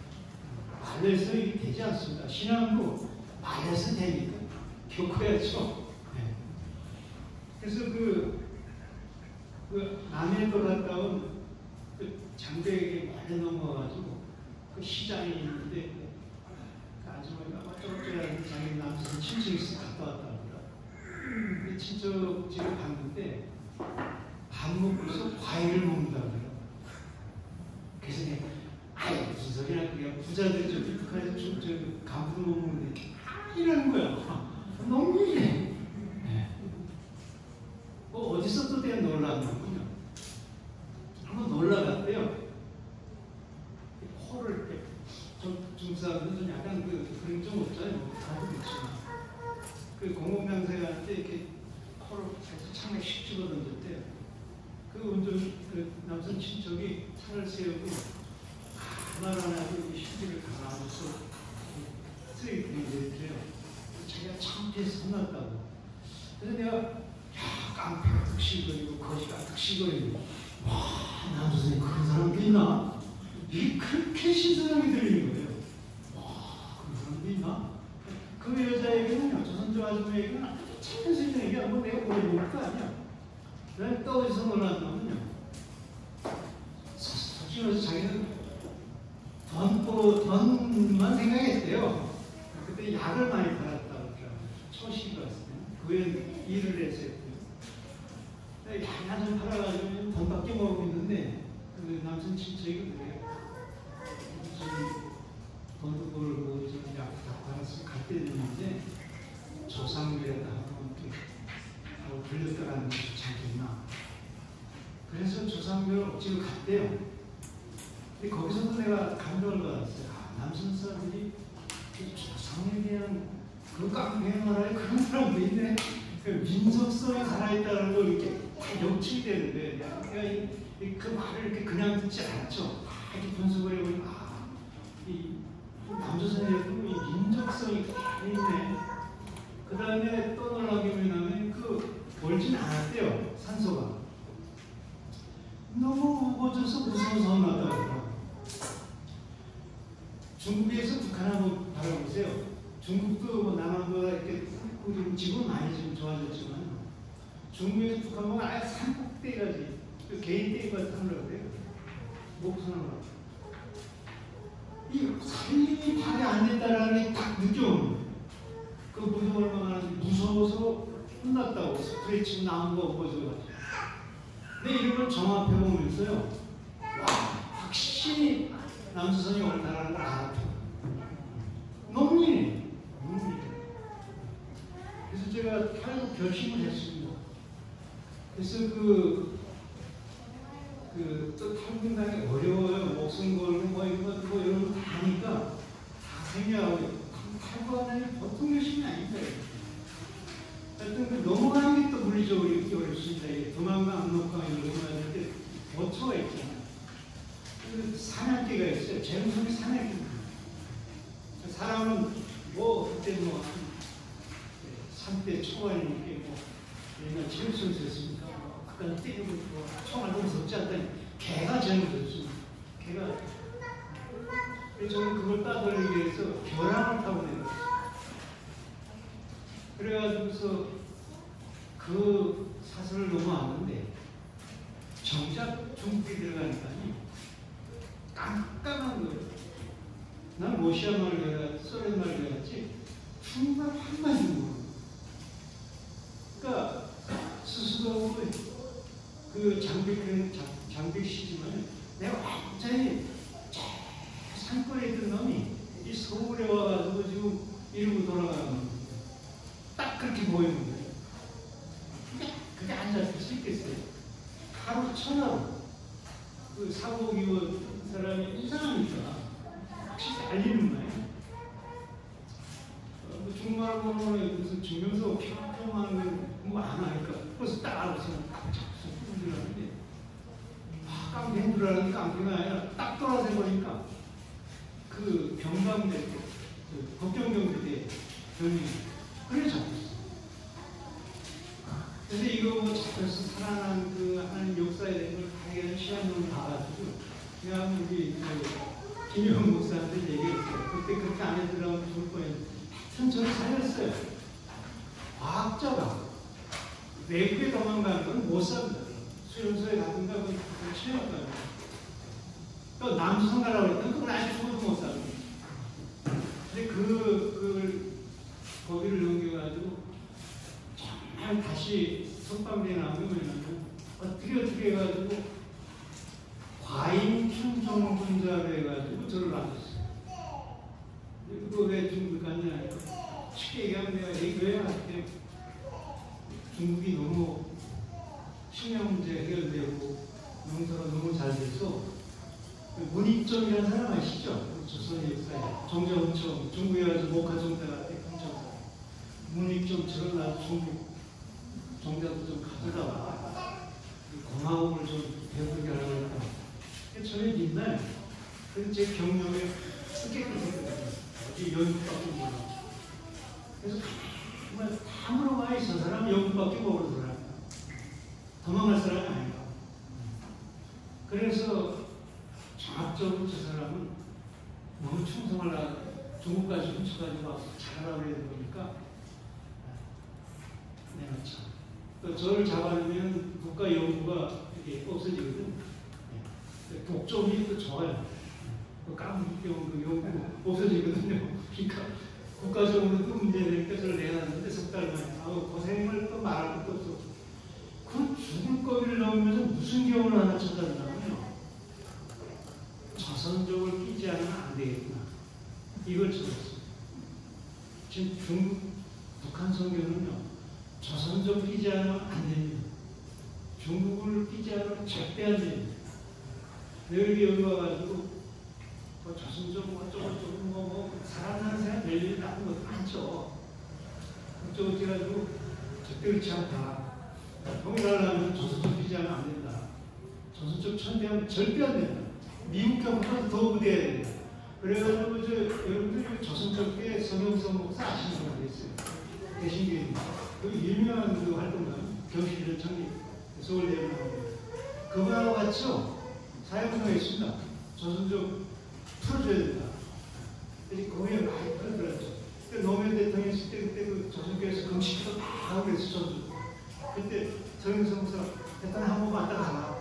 말해서 이게 되지 않습니다. 신앙도 말해서 되니까 겪어야죠. 네. 그래서 그 남해도 갔다 온 그 장대에게 많이 넘어가가지고 그 시장이 있는데 그 아주머니가 어쩌고저쩌고 자기 남편 친척이 있어 갔다 왔다 합니다. 그 친척 집에 갔는데 밥 먹고서 과일을 먹는다고요. 그래서 내가 아이 무슨 소리야 그게 부자들 저 북한에서 저 간부도 못 먹는데 이러는 거야. 너무 이래. 네. 뭐 어디서 또 내가 놀랐냐면요. 한번 놀러 갔대요. 코를 이렇게 중국 사람들은 좀 약간 그런 좀 없잖아요. 다들 그렇지만 그 공공장사한테 이렇게 코를 창에 씩 집어 던졌대요. 그 운전 그 남성 친척이 차를 세우고 가나다라고 휴지를 갈아줘서 쓰레기 버리는데요. 자기가 창피해서 혼났다고. 그래서 내가 야 깡패가 득실거리고 거지가 득실거리고 와 남선생님 그런 사람도 있나? 이게 그렇게 신선하게 들리는 거예요. 와 그런 사람도 있나? 그 여자에게는요 조선조 아줌마에게는 착한 선생님이 뭐 내가 오래 볼 거 아니야. 그다음에 또 어디서 놀랐냐면요. 솔직히 말해서 자기는 돈만 생각했대요. 그때 약을 많이 팔았다고 그러더라고요. 초시가 왔을 때. 그 후에 일을 해서 했고요. 약 좀 팔아가지고 돈밖에 모으고 있는데 그 남성 친척이 그래요. 돈도 벌고 약도 다 팔았으면 갈 때 됐는데 조상들에다 한번 하고 불렸다 가는 게 좋지 않겠나. 그래서 조상들 억지로 갔대요. 근데 거기서도 내가 감동을 받았어요. 아, 남선 사람들이 조상에 대한 그 깡패의 나라에 그런 사람도 있네. 그 민속성이 살아있다는 걸 이렇게 다 역치되는 거예요. 내가 그 말을 이렇게 그냥 듣지 않죠. 다 이렇게 분석을 해보니까 아, 이 남조선에도 이 민족성이 있네. 그 다음에 또 놀라운 게 뭐냐면 멀진 않았대요. 산소가. 너무 우거져서 무서워서 나다고 그러더라고요. 중국에서 북한 한번 바라보세요. 중국도 뭐 남한보다 이렇게 지금 많이 좀 좋아졌지만 중국에서 북한 보면 아예 산 꼭대기까지 개인 떼기까지 하려고 그래요. 목선으로. 이 살림이 발이 안 된다라는 게 딱 느껴오는 거예요. 그 무서운 얼마나 무서워서 혼났다고 스프레이 치고 나무가 엎어져가지고. 근데 이런 걸 종합해 보면서요. 와, 확실히 남조선이 옳다라는 걸 알았죠. 논리네. 그래서 제가 결국 결심을 했습니다. 그래서 또 탈북당이 어려워요. 목숨 걸고 뭐 이런 거 다 하니까 다 생략하고 탈북하는 보통 열심이 아닙니다. 하여튼 넘어가는 게 또 물리적으로 이렇게 어렵습니다. 도망가 압록강 이런 거 넘어가야 될 때 보초가 있잖아요. 사냥개가 있어요. 제무성이 사냥개입니다. 사람은 뭐 그때 뭐 산대 총알이니까 뭐 옛날 체육선수였으니까 아까 때리고 뭐 총알 너무 무섭지 않다니 개가 제일 무섭습니다. 개가 저는 그걸 따돌리기 위해서 벼랑을 타고 내려갔어요. 그래가지고서 그 사슬을 넘어왔는데 정작 중국에 들어가니까니 깜깜한 거예요. 난 러시아 말을 배웠지, 소련 말을 배웠지 중국말 한마디도 모르고. 그러니까 스스로 그 장백시지만 내가 완전히 산골에 있던 놈이 이 서울에 와가지고 지금 이러고 돌아가는 거예요. 딱 그렇게 보이는 거예요. 그게 안 잡힐 수 있겠어요. 하루 천하로 그 사고 기원 사람이 이상하니까 확실히 알리는 거예요. 중국말 보면 무슨 증명서 평평하는 뭐안 하니까 그래서 딱 알아서 깜짝 놀랐는데 깡패인 줄 알았는데 깡패가 아니라 딱 돌아서 보니까 그 병감대 그 법경경대 병이 그래 잡혔어. 근데 이거 뭐 잡혀서 살아난 그 하나님 역사에 대한 걸 하기에는 시간을 봐가지고 그냥 우리 김영 목사한테 얘기했어요. 그때 그렇게 안에 들어가면 죽을 뻔했는데 하여튼 저를 살렸어요. 과학자가 외국에 도망가는 건 못 삽니다. 수용소에 가든가 그건 체험가요. 또 남수성 가라고 했더니 그건 아직 죽어도 못 삽니다. 근데 그걸 거기를 넘겨가지고 정말 다시 석방대에 나오면 어떻게 어떻게 해가지고 과잉 충성분자로 해가지고 저를 놔줬어요. 그거 왜 중국 갔냐? 쉽게 얘기하면 내가 왜 할때 중국이 너무 식량 문제 해결되고 농사가 너무 잘 돼서 문익점이라는 사람 아시죠? 조선의 역사에 정자훈청 중국에 가서 목화정자가 대통령 문익점처럼 나도 중국 정자도 좀 가져다가 공화국을 좀 배우게 하려고 했다. 저희 옛날 제 경력에 깨끗했거든요. 어디 연극밖에 몰라. 그래서 정말 다 물어봐야 저 사람 연극밖에 모르는 사람. 도망갈 사람이 아닌가. 그래서 종합적으로 저 사람은 너무 충성하려고 중국까지 훔쳐가지고 와서 잘하라고 해야 되니까 내가 참. 또 저를 잡아내면 국가연구가 이렇게 없어지거든. 독점이 또 좋아요. 깜빡이병 연구 없어지거든요. 그러니까 국가적으로도 문제되니까 저를 내놨는데 석 달 만에 고생을 또 말할 것도 없어. 그 죽을 거리를 넘으면서 무슨 교훈을 하나 찾아낸다면요. 조선족을 끼지 않으면 안 되겠구나. 이걸 찾았어요. 지금 중국, 북한 성경은요. 조선족 끼지 않으면 안 됩니다. 중국을 끼지 않으면 절대 안 됩니다. 여기 와가지고 조선족 어쩌고 사람 사는 사람 낼 일 나쁜 것도 많죠. 어쩌고 해가지고 절대 그렇지 않다. 통일하려면 조선족 끼지 않으면 안 된다. 조선족 천대하면 절대 안 된다. 미국하고도 더 부대해야 된다. 그래가지고 여러분들 조선족계 성형성 목사 아시는 분이 있어요. 대신교인. 그 유명한 그 활동가 경실련 창립 서울대학교 그거하고 같이요 사회운동에 있습니다. 조선족 풀어줘야 된다. 그래서 거기에 많이 풀어들었죠. 노무현 대통령 있을 때 그때 그 조선교에서 금식도 다 하고 그랬어. 그때 성형성 목사 대통령 한 번 왔다 가라.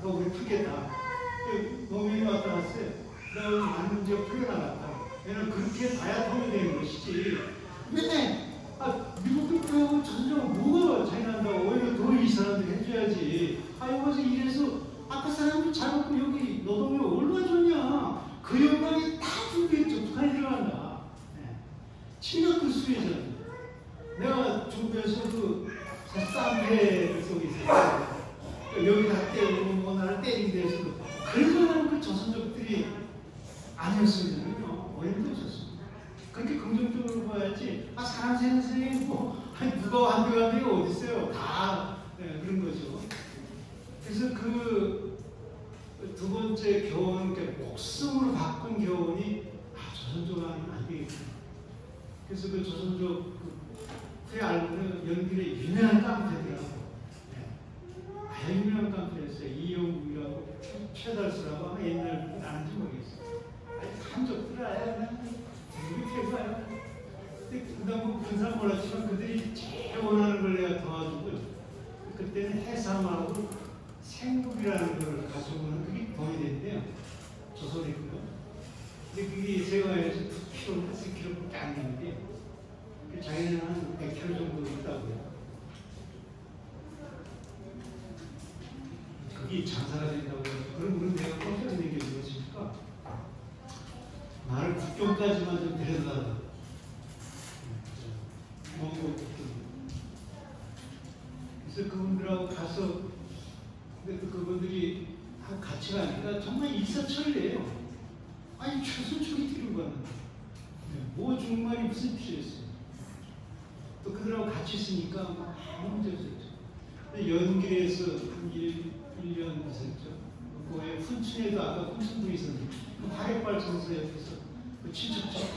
너 우리 풀겠다. 노무현이 왔다 갔어요. 너 많은 문제가 풀려나갔다. 왜냐면 그렇게 봐야 통일되는 것이지. 왜? 미국도 그러고 조선족은 뭐가 차이난다고 오히려 더 이 사람들 해줘야지. 여기서 이래서 아까 사람들 잘 먹고 여기 노동력 얼마나 좋냐. 그 영광이 다 중국에 북한이 들어간다. 친각 수혜잖아. 내가 중국에서 그 쌈배 속에 있어요. 여기 다 때리고 뭐 나를 때리게 돼서 그래서 나는 그 조선족들이 아니었으면요 어림도 없었어. 그렇게 긍정적으로 봐야지. 사람 사는 세상에 누가 완벽한 데가 어디 있어요? 다 그런 거죠. 그래서 그 두 번째 교훈, 목숨으로 바꾼 교훈이 조선족 아니면 안 되겠다. 그래서 그 조선족 후에 알고는 연길에 유명한 깡패더라고. 유명한 깡패였어요. 이용국이라고 최달수라고 아마 옛날 나는지 모르겠어요. 한족들 그냥 되게 최고야. 그다음 군사 몰랐지만 그들이 제일 원하는 걸 내가 도와주고요. 그때는 해삼하고 생국이라는 걸 가져오는 그게 돈이 된대요. 조선에 있고요. 근데 그게 세관에서 2kg, 3kg밖에 안 되는데 자기는 한 100kg 정도 있다고요. 그게 장사가 된다고 해서 그럼 우리 내가 깜짝 놀라게 되었으니까 나를 국경까지만 좀 데려다가 몽골 국경. 그래서 그분들하고 가서 근데 또 그분들이 같이 가니까 정말 일사천리예요. 최순축이 들고 갔는데 뭐 중말이 무슨 필요했어요. 또 그들하고 같이 있으니까 아무 문제 없었죠. 연길에서 한 1년 있었죠. 그거에 훈춘에도 아까 훈춘도 있었는데 그 화력발전소 옆에서 그 친척집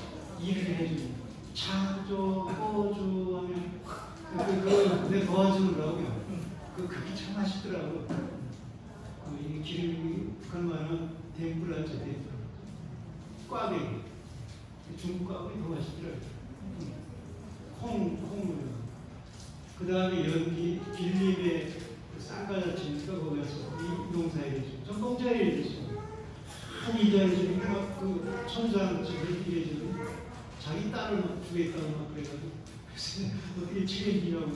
일을 해주고 차줘, 꺼줘 하면 내 도와주느라고요. 그게 참 맛있더라고. 이 기름이 그러면은 대구라죠, 대구. 꽈배기. 중국 꽈배기 더 맛있더라고요. 콩. 그 다음에 연기, 빌림에 쌍가자 치니까 거기 가서 이 농사에 해주고, 전공자에 해주고, 한 이자에 해주니까 그 천수하는 집을 해주는 자기 딸을 막 주겠다고 막 그래가지고, 어떻게 책임지냐고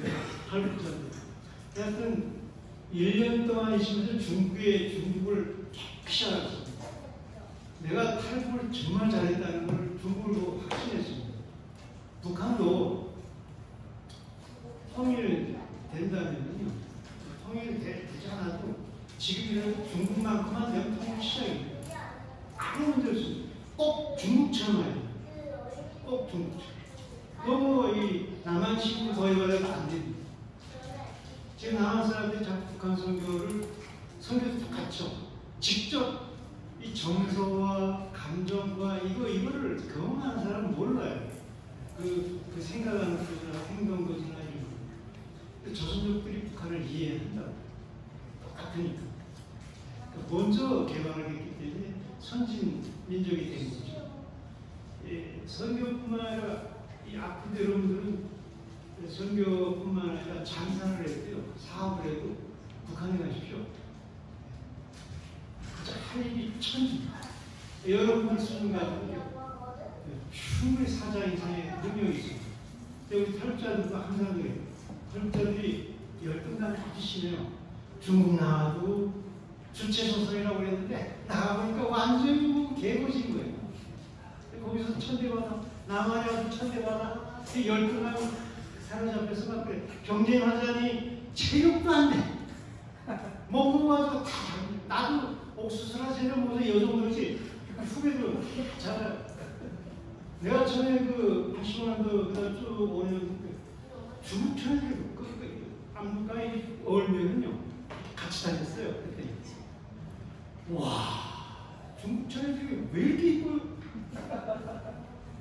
할부자인데. 하여튼, 1년 동안 있으면서 중국을 깨끗이 알았습니다. 내가 탈북을 정말 잘했다는 걸 중국을 보고 확신했습니다. 북한도 통일된다면요, 통일되지 않아도 지금이라도 중국만큼만 되면 통일 시작입니다. 아무 문제 없습니다. 꼭 중국처럼 해요. 꼭 중국처럼. 너무 이 남한 식으로 더 해버려도 안 됩니다. 지금 남한 사람들이 자꾸 북한 선교도 똑같죠. 직접 이 정서와 감정과 이거를 경험하는 사람은 몰라요. 그 생각하는 것이나 행동 것이나 이런 거. 조선족들이 북한을 이해한다. 똑같으니까. 먼저 개방을 했기 때문에 선진 민족이 된 거죠. 선교뿐만 아니라 이 아픈 여러분들은 선교뿐만 아니라 장사를 해도요, 사업을 해도 북한에 가십시오. 할 일이 천지입니다. 여러분들 수준 가지고 충분히 사자 이상의 능력이 있습니다. 여기 탈북자들도 항상 그래요. 탈북자들이 열등감이 아주 심해요. 중국 나와도 주체소설이라고 그랬는데 나가보니까 완전히 개고신 거예요. 거기서 천대받아, 남한에 와서 천대받아, 그 열등감이 사로잡혀서 막 그래. 경쟁하자니 체육도 안 돼. 먹고 와서 다 나도 옥수수나 재료 먹어서 요 정도지. 후배들 잘. 내가 전에 그 80만원도 그다음 쭉 오는 중국 천대로 안무가에 어울면은요 같이 다녔어요. 그때. 와, 중국 천대들이 왜 이렇게 이뻐요?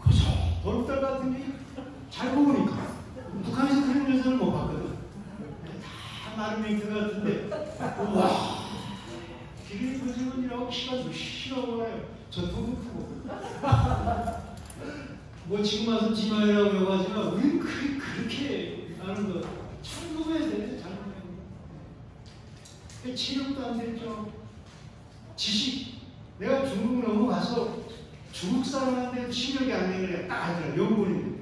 그죠? 보름달 같은 게 잘 먹으니까. 북한에서 그런 여자를 못 봤거든. 다 마른 맹태 같은데, 와, 길이 고생은이라고 시간 쉬라고 해요. 전통도 크고. 뭐 지금 와서 지마이라고 해가지고, 우린 그렇게 아는 거 참 먹어야 돼. 잘 먹어야 돼. 체력도 안 되죠. 지식. 내가 중국 넘어가서 중국 사람한테 실력이 안 되는 딱 하더라. 영분인데.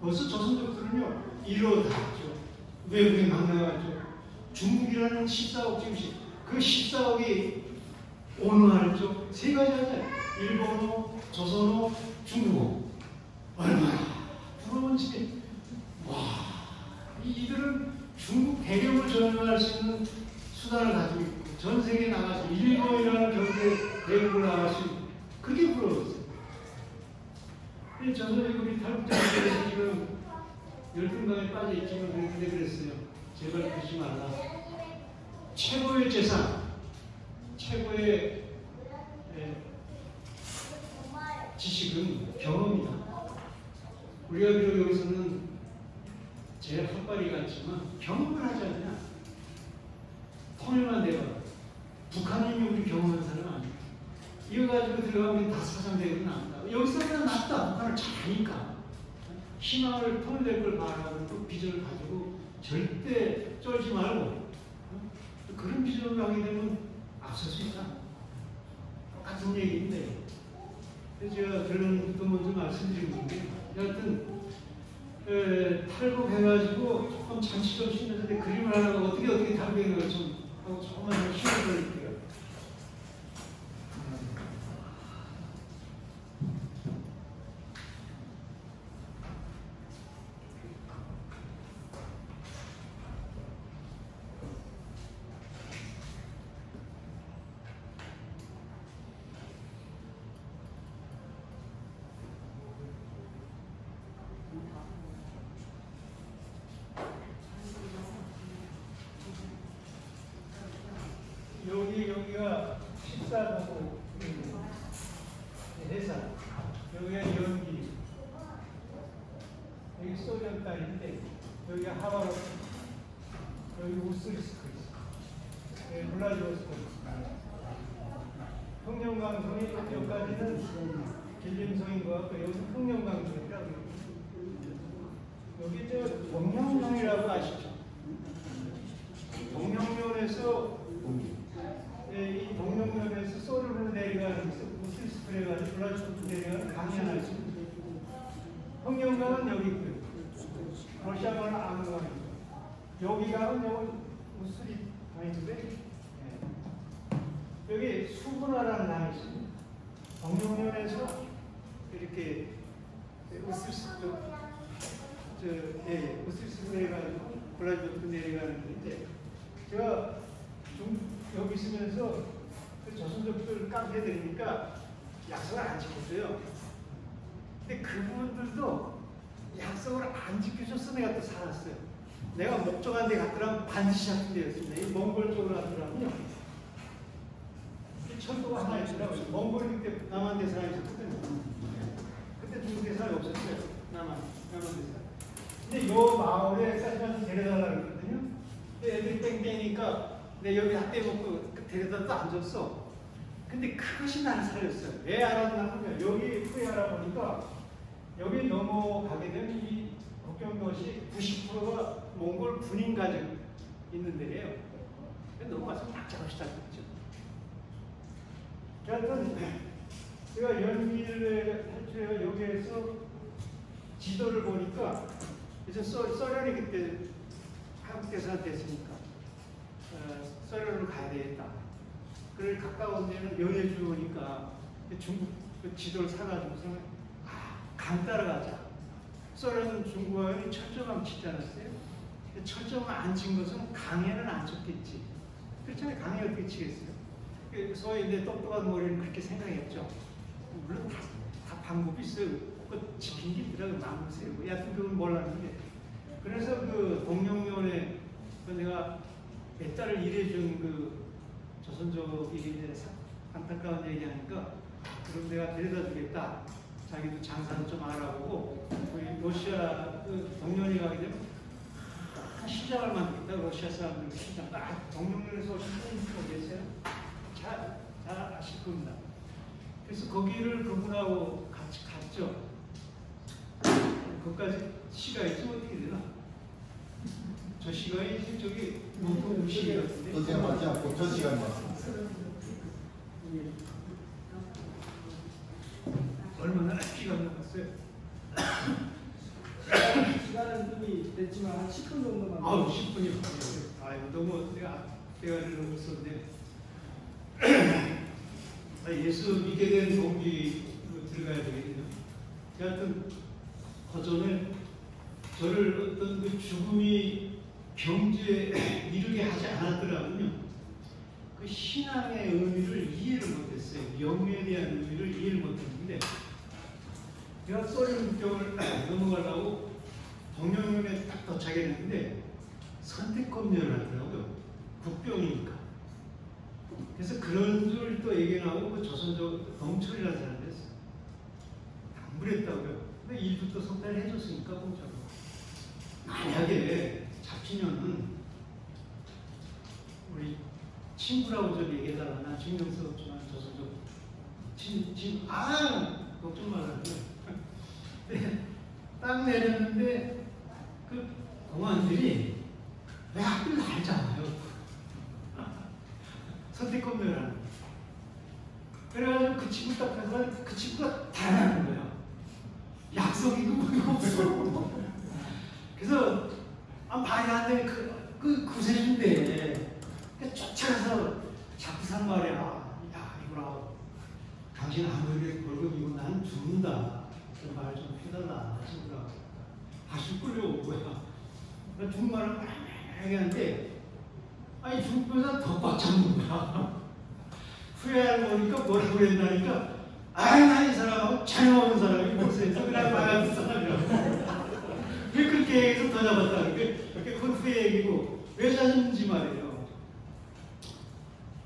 벌써 조선족들은요, 이러다죠. 외국에 막 나가죠. 중국이라는 14억 지금씩. 그 14억이 언어할 쪽 세 가지 하잖아요. 일본어, 조선어, 중국어. 얼마나 부러운지. 와, 이들은 중국 배경을 전환할 수 있는 수단을 가지고 있고, 전 세계에 나가서 일본이라는 경제 대국을 나갈 수 있고, 그렇게 부러웠어요. 저는 우리 탈북자들이 지금 열등감에 빠져 있지만 그런데 그랬어요. 제발 그러지 말라. 최고의 재산, 최고의 지식은 경험이다. 우리가 비록 여기서는 제일 헛발이 같지만 경험을 하지 않냐. 통일만 돼봐. 북한인이 우리 경험한 사람 아니야. 이거 가지고 들어가면 다 사상되고 나온다. 여기서 그냥 낫다. 북한을 잘하니까. 희망을 통일될 걸 바라고 또 비전을 가지고 절대 쫄지 말고 그런 비전을 하게 되면 앞설 수 있다. 똑같은 얘기인데 제가 결론부터 먼저 말씀드린 건데 여하튼 탈북해가지고 조금 잔치 좀 쉬면서 그림을 하다가 어떻게 탈북을 좀 하고 조금만 쉬어드릴게요. 여기가 식사하고 회사, 여기가 연기, 여기 소련 딸인데 여기가 하와로, 여기 우스리스크 있어. 여기 블라디보스토크 있어. 평년강성이 여기까지는 길림성인 것 같고 여기 평년강성이라고. 여기 저 동명면이라고 아시죠? 동명면에서 이 동명면에서 소련으로 내려가는 우스리스크에 가서 블라디보스토크 내려가는 강이 하나 있습니다. 평년강은 여기 있고요. 러시아어는 아무강이고 여기가 우스리 강이 있는데 여기 수분화라는 단이 있습니다. 동명면에서 이렇게 으슬으슬 내려가지고 골라주고 내려가는데 제가 여기 있으면서 그 조선족들 깡패 들이니까 약속을 안 지켰어요. 근데 그분들도 약속을 안 지켜줘서 내가 또 살았어요. 내가 목적한 데 갔더라면 반드시 잡힌 데였습니다. 이 몽골 쪽으로 갔더라면요. 철도가 하나 있더라고요. 몽골이 그때 남한 대사에 있었거든요. 그때 중국 대사에 없었어요. 남한 대사. 근데 요 마을에 사실은 데려달라고 그랬거든요. 근데 애들이 땡땡이니까 내 여기 다 떼먹고 데려다 또 앉았어. 근데 그것이 나를 살렸어요. 왜 알았냐면 여기 후에 알아보니까 여기 넘어가게 되면 이 국경도시 90%가 몽골 군인 가족 있는 데예요. 넘어가서 낙장을 시작했죠. 여하튼 제가 연기를 할 때 여기에서 지도를 보니까 이제 소련이 그때 한국 대사가 됐으니까 소련으로 가야 되겠다. 그래 가까운 데는 연해주 오니까 중국 그 지도를 사가지고서 강 따라가자. 소련 중국어는 철조망 치지 않았어요? 철조망 안 친 것은 강에는 안 쳤겠지. 그렇잖아요. 강에 어떻게 치겠어요? 소위 이제 똑똑한 머리는 그렇게 생각했죠. 물론 다 방법이 있어요. 그 지킨 게 있더라고요. 마음을 세우고. 여하튼 그건 몰랐는데. 그래서 그 동령면에 내가 몇 달을 일해준 그 조선족이 이제 안타까운 얘기하니까 그럼 내가 데려다 주겠다. 자기도 장사도 좀 알아보고 우리 러시아 그 동년이 가게 되면 시장을 만들겠다. 러시아 사람들 시장. 동령면에서 오신 분이 계세요? 잘 아실 겁니다. 그래서 거기를 그분하고 같이 갔죠. 거기까지 시가 있지 어떻게 되나? 저 시간이 저기 문구 시간 같은데. 어제 맞지 않고 저 시간 맞습니다. 얼마나 시간 남았어요? 시간은 이미 됐지만 한 10분 정도만. 10분이요. 아이고 너무 내가 너무 썼네. 예수 믿게 된 동기로 들어가야 되거든요. 하여튼 허전에 저를 어떤 그 죽음이 경주에 이르게 하지 않았더라면요. 그 신앙의 의미를 이해를 못했어요. 영에 대한 의미를 이해를 못했는데 제가 소련 국경을 넘어가려고 동령면에 딱 도착했는데 선택권료를 하더라고요. 국병이니까. 그래서 그런 줄 또 얘기 나오고 그 조선족 동철이라는 사람이 됐어요. 당부했다고요. 근데 일도 또 성탄을 해줬으니까 공짜로. 만약에 잡히면은 우리 친구라고 좀 얘기해달라. 난 증명서 없지만 조선족 걱정 말라고요. 딱 내렸는데 그 공안들이 왜 학교를 알잖아요. 선택권료라는. 그래가지고 그 친구 딱 가서 그 친구가 달아나는 거예요. 약속이고 뭐가 없어. 그래서 말이 안 되는 그 구세주인데 쫓아가서 잡부산 말이야. 야 이거라. 당신 아무리 벌금이고 나는 죽는다. 그 말 좀 해달라. 친구라. 다시 끌려오고 뭐야. 나 중국말을 막 얘기하는데 아니 중국에서 더 꽉 잡는 거야. 후회하고 보니까 뭐라고 그랬나니까 나 이 사람하고 잘 먹은 사람이 못해서 그냥 말하는 사람이라고. 왜 그렇게 얘기해서 더 잡았다는 게 그건 후회 얘기고 왜 잡는지 말이에요.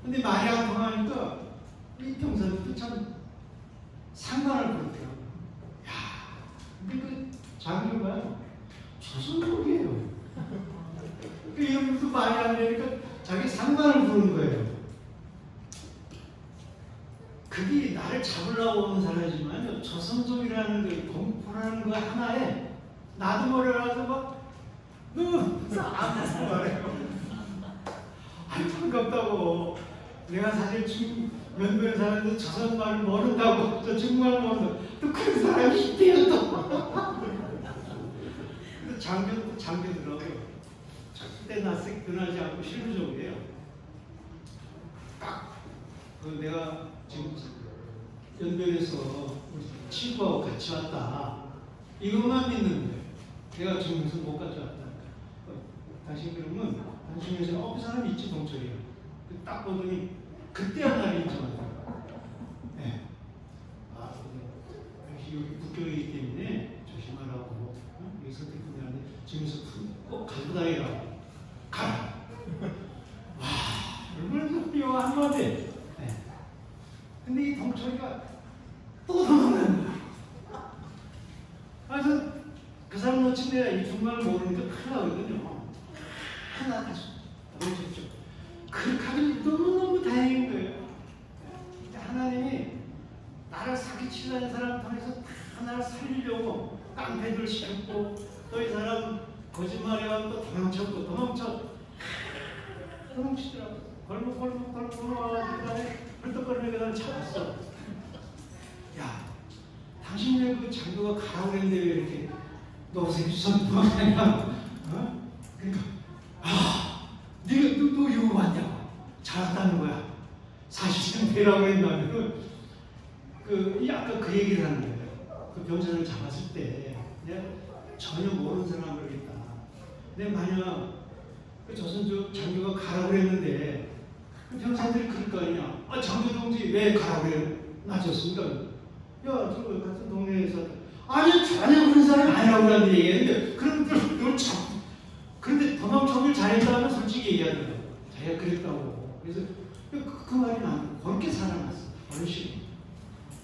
근데 말이 안 통하니까 이 병사들도 참 상관을 그렇대요. 근데 그 장교가 조선족이에요. 그 이름도 말이 안 되니까 자기 상관을 부르는 거예요. 그게 나를 잡으려고 오는 사람이지만 조선족이라는 그 공포라는 거 하나에 나도 모르라서 막 안 말해요. 반갑다고. 내가 사실 면도에 사는데 조선말을 모른다고 저 중국말 모른다고 또 그런 사람이 있대요 또. 장교더라고요. 절대 낯색 변하지 않고 실무적이에요. 내가 지금 연변에서 우리 친구하고 같이 왔다. 이것만 믿는 거예요. 내가 중에서 못 가져왔다. 당신 그러면 당신에서 그 사람 있지 동철이야. 딱 보더니 그때 하나를 인정하더라고요. 네. 아, 여기 국경이기 때문에 조심하라고. 여기 선택분들한테 지금서 꼭 가지고 다니라고. 가라. 와, 얼마나 뼈 한마디. 네. 근데 이 동철이가 또 도망가는 거야. 그래서 그 사람 놓친 내가 이 중간을 모르니까 큰일 나거든요. 하나 다시 놓쳤죠. 그렇게 하길 너무너무 다행인 거예요. 하나님이 나를 사기치려는 사람 통해서 다 나를 살리려고 깡패들 시켰고 또 이 사람 거짓말해가지고 또 도망치더라고. 걸목 와가지고 그다음에 헐떡거리는 게 잡았어. 야, 당신 왜 그 장교가 가라고 그랬는데 왜 이렇게 너생 주선 도망가냐? 어? 그러니까 네가 너 이거 왔냐고. 잘했다는 거야. 사실은 되라고 했다면 아까 그 얘기를 하는 거예요. 그 병사를 잡았을 때 내가 전혀 모르는 사람을 그랬다. 근데 만약 그 조선족 장교가 가라고 그랬는데 그 병사들이 그럴 거 아니냐. 장교 동지 왜 가라고 그래? 놔줬습니까? 야, 저 같은 동네에서 아니 전혀 그런 사람이 아니라고 그러는데 얘기했는데 그럼 그걸 참 그런데 도망쳐길 잘했다면 솔직히 얘기하더라고요. 자기가 그랬다고. 그래서 그 말이 난 그렇게 살아났어. 어르신.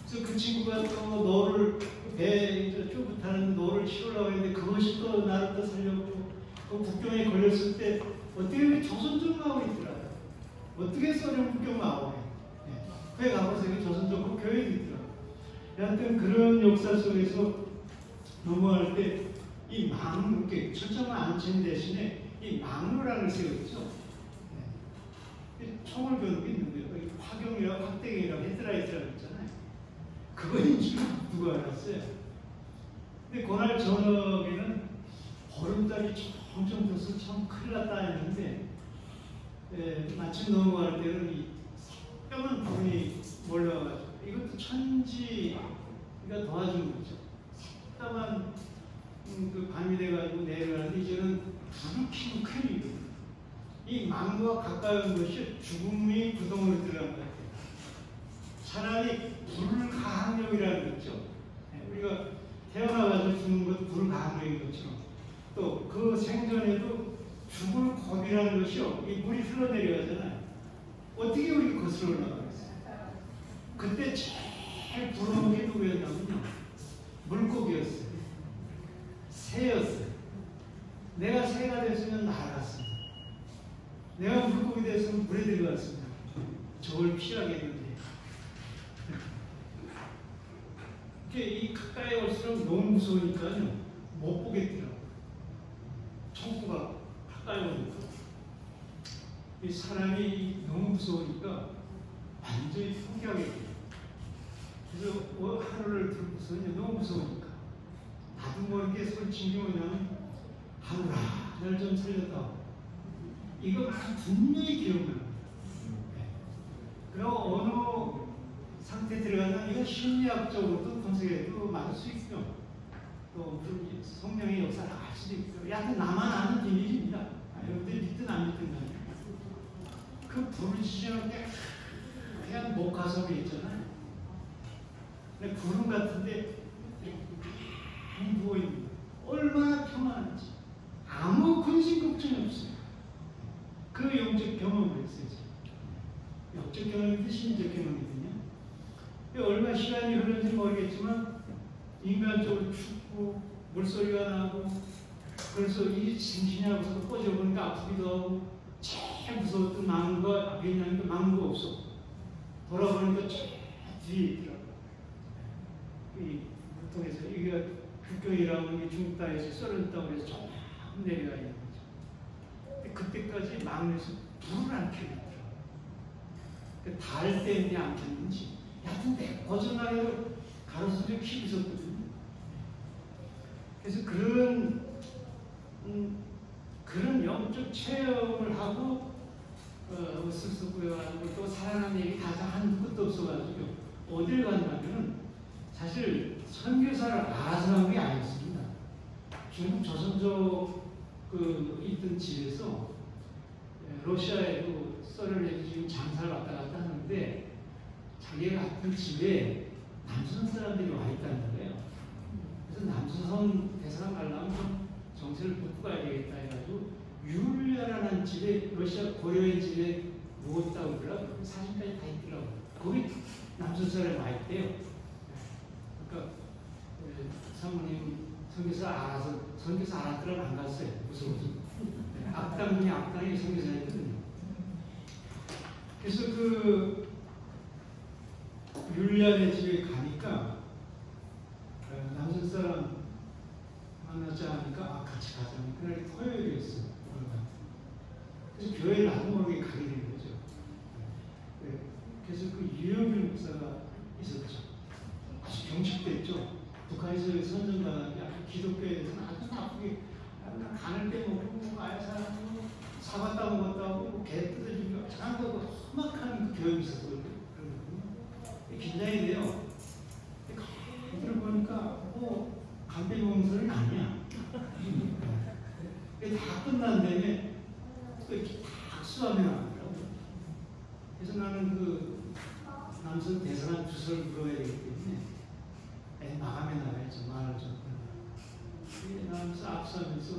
그래서 그 친구가 또 너를 배 쭉 타는 너를 치우려고 했는데 그것이 또 나를 또 살렸고 그 국경에 걸렸을 때 어떻게 조선족 나오고 있더라고요. 어떻게 소련 국경 나오고 그에 가면서 조선족 교회도 있더라고요. 여하튼 그런 역사 속에서 넘어갈 때 이 망루, 이렇게 철저한 안전 대신에 이 망루라는 세웠죠. 총을 겨누고 있는 거예요. 화경이라고 확대경이라고 헤드라이트라고 했잖아요. 그거인 줄 누가 알았어요. 근데 그날 저녁에는 보름달이 점점 떠서 참 큰일 났다 했는데 마침 넘어갈 때는 이 뼈만 불이 몰려와가지고 이것도 천지가 도와준 거죠. sap다만 그 밤이 돼가지고 내려가는데 이제는 불을 켜는 큰일이거든요. 이 망루와 가까이 온 것이 죽음이 구덩으로 들어간 것 같아요. 차라리 불가항력이라는 거 있죠. 우리가 태어나가지고 죽는 것 불가항력인 것처럼 또 그 생전에도 죽을 겁이라는 것이요. 이 물이 흘러내려가잖아요. 어떻게 우리 거슬러 올라가겠어요? 그때 제일 부러운 게 누구였냐면요. 물고기였어요. 새였어요. 내가 새가 됐으면 날아갔습니다. 내가 물고기 됐으면 물에 들어갔습니다. 저걸 피하겠는데. 이 가까이 올수록 너무 무서우니까요. 못 보겠더라고요. 총구가 가까이 오니까. 이 사람이 너무 무서우니까 완전히 포기하게 돼요. 그래서 하루를 들고서 너무 무서우니까. 나도 모르게 소리친 게 뭐냐면 하루라 날 좀 살렸다. 이거 분명히 기억나요. 그리고 어느 상태 들어가면 이건 심리학적으로도 분석해도 맞을 수 있죠. 또 성령의 역사를 알 수도 있고. 여하튼 나만 아는 비밀입니다. 여러분들이 믿든 안 믿든 간에. 그 불을 지정할 때 그냥 목가섭이 있잖아요. 근데 구름 같은데 많이 누워있는 얼마나 평안한지 아무 근심 걱정이 없어요. 그 영적 경험을 했어요. 영적 경험이든 심리적 경험이든요. 얼마 시간이 흐르는지 모르겠지만 인간적으로 춥고 물소리가 나고 그래서 이 정신이라고서 꽂아보니까 아프기도 하고 제일 무서웠던 망루가 앞에 있는데 망루가 없어. 돌아보니까 저 뒤에 있더라고요. 이 물통에서 이게 국경이라는 게 중국 땅에서 소련 땅으로 해서 좀 내려가 있는 거죠. 그때까지 망루에서 불을 안 켜겠더라고요. 달 때문에 안 켰는지 하여튼 고전하게도 가로수를 키고 있었거든요. 그래서 그런 영적 체험을 하고 쓱쓱 또 살아난 얘기 다 한 끝도 없어가지고 어딜 갔냐면 사실 선교사를 알아서 한 게 아니었습니다. 중국 조선족 있던 집에서 러시아에도 썰을 지금 장사를 왔다 갔다 하는데 자기가 갔던 집에 남선 사람들이 와 있다는 거예요. 그래서 남선 대사관 가려면 정세를 붙고 가야 되겠다 해가지고 율리아라는 집에 러시아 고려인 집에 묵었다고 그러더라고요. 사진까지 다 있더라고요. 거기 남선 사람이 와 있대요. 그러니까 사모님 선교사 알아서 선교사 알았더라면 안 갔어요. 무서워서. 악당 중에 악당이 선교사였거든요. 그래서 율리안의 집에 가니까 남선 사람 만나자 하니까 같이 가자. 그날 토요일이었어요. 그래서 교회를 나도 모르게 가게 된 거죠. 그래서 유영길 목사가 있었죠. 아주 경직됐죠. 북한에서 선전 가는데 기독교에 대해서는 아주 나쁘게 간을 빼먹고 아예 사람 사과 따먹었다고 개 뜯어주고 장하고 험악한 교육이 있었고 그러거든요. 긴장이 돼요. 들어보니까 간 빼먹는 소리는 아니야. 다 끝난 다음에 또 이렇게 다 악수하며 나오더라고요. 그래서 나는 남성 대사관 주소를 물어야 되기 때문에 마감해 나가야죠. 말을 좀 나면서 악수하면서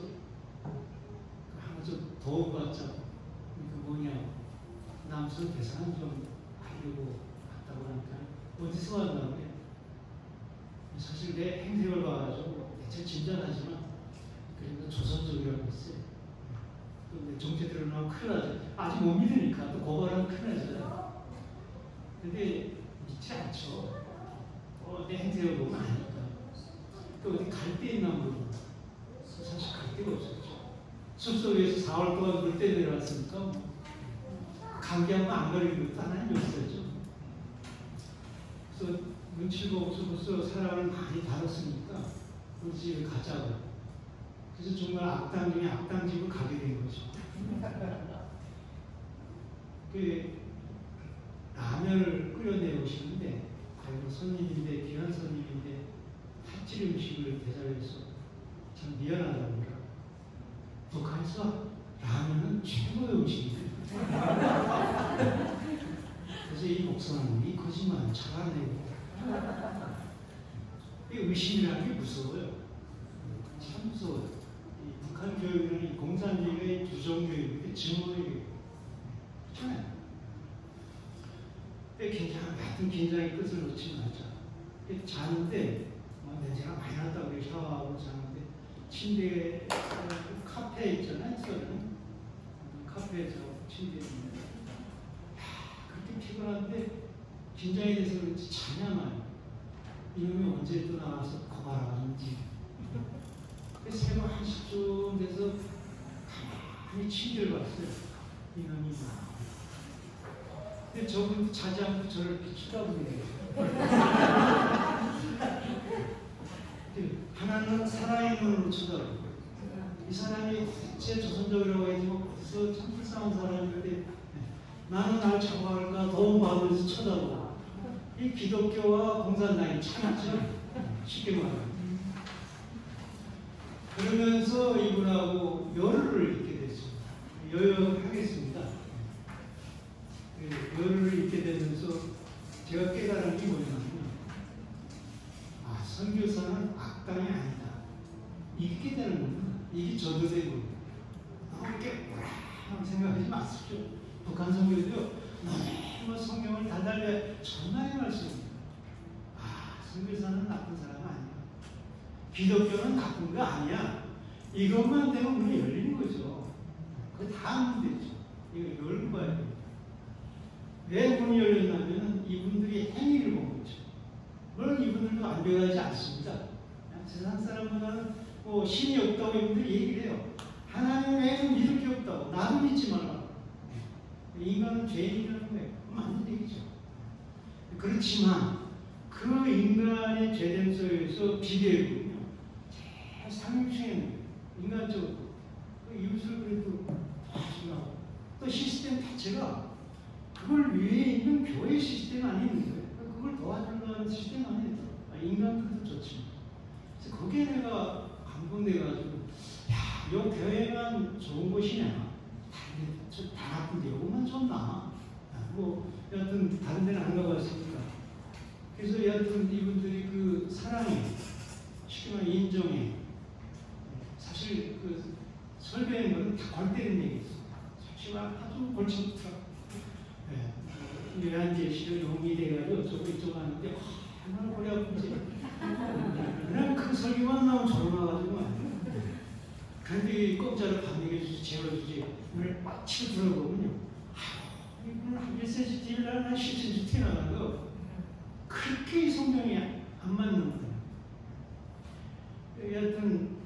하나 좀 도움받자. 뭐냐 남성 대사관 좀 하려고 갔다고 하니까 어디서 왔나요? 사실 내 행색을 봐가지고 대체 진전하지만 그래도 조선족이라고 했어요. 또 정체 드러나면 큰일 나죠. 아직 못 믿으니까 또 고발하면 큰일 나잖아요. 근데 믿지 않죠. 내 행색을 보면 아니까. 또 어디 갈 데 있나 모르고. 사실 갈 데가 없었죠. 숲속에서 4월 동안 물때 내려왔으니까 감기하면 안 걸리는 것도 하나님 없었죠. 그래서 눈치를 보고서 벌써 사람을 많이 다뤘으니까 우리 집에 가자고. 그래서 정말 악당 중에 악당 집을 가게 된 거죠. 라면을 끓여내오시는데 손님인데 귀한 손님인데 팥질 음식을 대접해서 참 미안하다고 그러더라고요. 북한에서 라면은 최고의 음식이에요. 그래서 이 목사는 이 거짓말은 잘하네요. 이 의심이라는 게 무서워요. 참 무서워요. 이 북한 교육은 공산주의의 부정교육인데 증오의 그렇잖아요. 하여튼 긴장의 끝을 놓지 말자. 자는데 냄새가 많이 났다고 그래. 샤워하고 자는데 침대에 카페 있잖아요. 카페에서 침대에 있는데 그렇게 피곤한데 긴장이 돼서 그런지 잠이 안 와요. 이놈이 언제 또 나와서 고발하는지. 새벽 1시쯤 돼서 가만히 침대를 봤어요. 이놈이 나. 근데 저분 자지 않고 저를 이렇게 쳐다보네요. 하나는 살아있는 눈으로 쳐다보고 이 사람이 제 조선족이라고 해도 어디서 참 불쌍한 사람인데 나는 날 잡아갈까 도움받으면서 쳐다보고 이 기독교와 공산당이 참았죠. 쉽게 말하면. 그러면서 이분하고 열흘을 있게 됐습니다. 요약하겠습니다. 열흘을 있게 되면서 제가 깨달은 게 뭐냐면 선교사는 악당이 아니다. 이게 되는 겁니다. 이게 저도 되고 너무 이렇게 뭐라 생각하지 마십시오. 북한 선교도요 너무 성경을 달달해 전하의 말씀입니다. 선교사는 나쁜 사람 아니야. 기독교는 나쁜 거 아니야. 이것만 되면 문이 열리는 거죠. 그게 다 문제죠. 이거 열고 봐야 돼요. 왜 문이 열렸냐면 이분들이 행위를 본 거죠. 물론 이분들도 안 변하지 않습니다. 세상 사람보다는 신이 없다고 이분들이 얘기를 해요. 하나님 외에는 믿을 게 없다고. 나도 믿지 마라. 인간은 죄인이라는 거예요. 맞는 얘기죠. 그렇지만 그 인간의 죄됨 속에서 비례군요. 제일 상류층에는 인간적으로 이웃을 그래도 도와주려고 또 시스템 자체 자체가 그걸 위에 있는 교회 시스템 안에 있는 거예요. 그걸 도와주려는 시스템 안에 있다. 인간들도 좋지. 그래서 거기에 내가 감동돼가지고, 야, 요 교회만 좋은 곳이냐? 다 나쁜데 요것만 좋나? 뭐 여하튼 다른 데는 안 가봤으니까. 그래서 여하튼 이분들이 그 사랑에, 쉽게 말해 인정에, 사실 그 설교하는 거는 다 골 때리는 얘기 있어. 솔직히 말 아주 골치 아프더라. 요한계시를 용이 돼가지고 저거 이쪽 하는데 얼마나 골이 아픈지. 그냥 그 설교만 나오면 졸아가지고 그런데 공짜로 밥 먹여주지 재워주지 오늘 막 치고 들어보면요, 이분은 한 1cm 뛰려면 한 10cm 튀어나가고 그렇게 이 성경이 안 맞는 거예요. 여하튼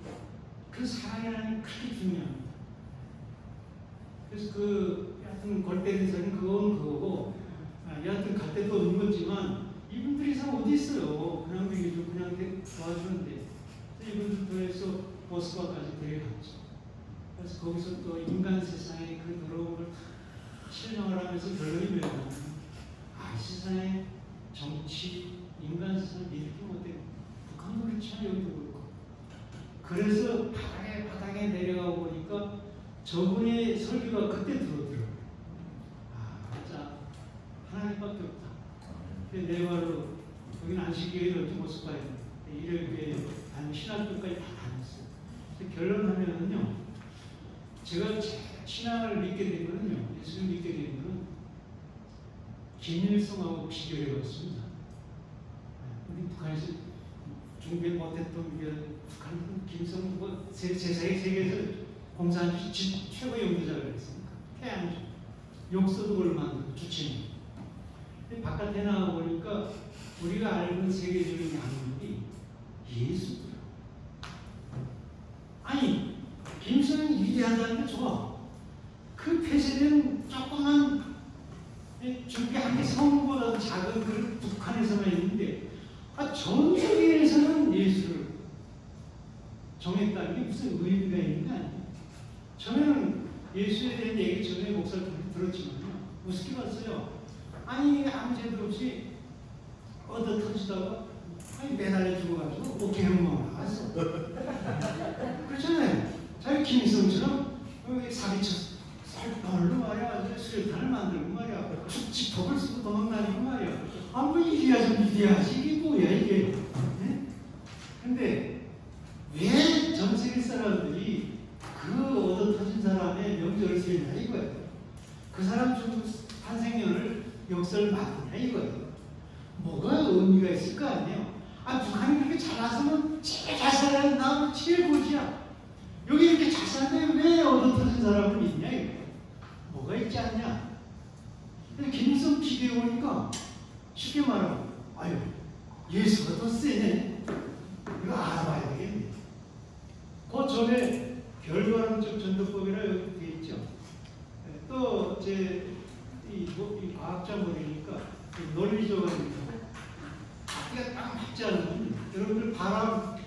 그 사랑이라는 게 크게 중요합니다. 그래서 그 여하튼 골 때리는 소리는 그건 그거고, 여하튼 갈 데도 없는 거지만 이분들이 참 어디 있어요. 그냥 도와주는데 이분들 도에서 모스크바까지 데려갔죠. 그래서 거기서 또 인간 세상의 그 더러움을 실명을 하면서 결론이 뭐냐면, 이 세상에 정치, 인간 세상을 믿기 못해. 북한도 그렇지만 여기도 그렇고. 그래서 바닥에 내려가 보니까 저분의 설교가 그때 들어오더라고요. 진짜 하나님밖에 없다. 근데 내 말로 여기는 안식교회를 어떻게 모스크바에 일요일에 신학교까지 다 다녔어요. 결론하면은요, 제가 신앙을 믿게 된 거는요, 예수를 믿게 된 거는 김일성하고 비교해봤습니다. 우리 북한에서 준비 못했던 북한 김일성 뭐 세계에서 공산주의 최고 영도자가 그랬습니까? 태양주 욕설도 그걸 만든 주체님. 바깥에 나와 보니까 우리가 알고 있는 세계적인 양국이 예수더라. 아니, 김일성이 위대하다는 게 좋아. 그 폐쇄된 조그만 준비 한 개 성보다 작은 그 북한에서만 있는데, 전 세계에서는 예수를 정했다는 게 무슨 의미가 있는 게 아니에요. 저는 예수에 대한 얘기 전에 목사를 들었지만요, 우습게 봤어요. 아니, 아무 죄도 없이 얻어 터지다가 매달려 죽어가지고 뭐 개혁망을 나왔어. 그렇잖아요. 자기 김일성처럼 사기쳐 살벌로 말이야, 수류탄을 만들고 말이야, 지폭을 쓰고 도망다니고 말이야. 뭐 이래야 좀 이래야지. 이게 뭐야 이게. 근데 왜 전 세계 사람들이 그 얻어 터진 사람의 명절을 세우냐 이거예요. 그 사람 죽은 탄생년을 역사를 만드냐 이거예요. 뭐가 의미가 있을 거 아니에요. 북한이 그렇게 잘 나서면 제일 잘 살아야 나면 제일 고지야. 여기 이렇게 잘 사는데 왜 얻어 터진 사람은 있냐 이거. 뭐가 있지 않냐. 근데 김일성 비교해 보니까 쉽게 말하면 예수가 더 세네. 이거 알아봐야 되겠네. 그 전에 결과론적 전도법이라 여기 되어 있죠. 또 이 과학자물이니까 논리적으로 앞뒤가 딱 맞지 않으면 여러분들 바람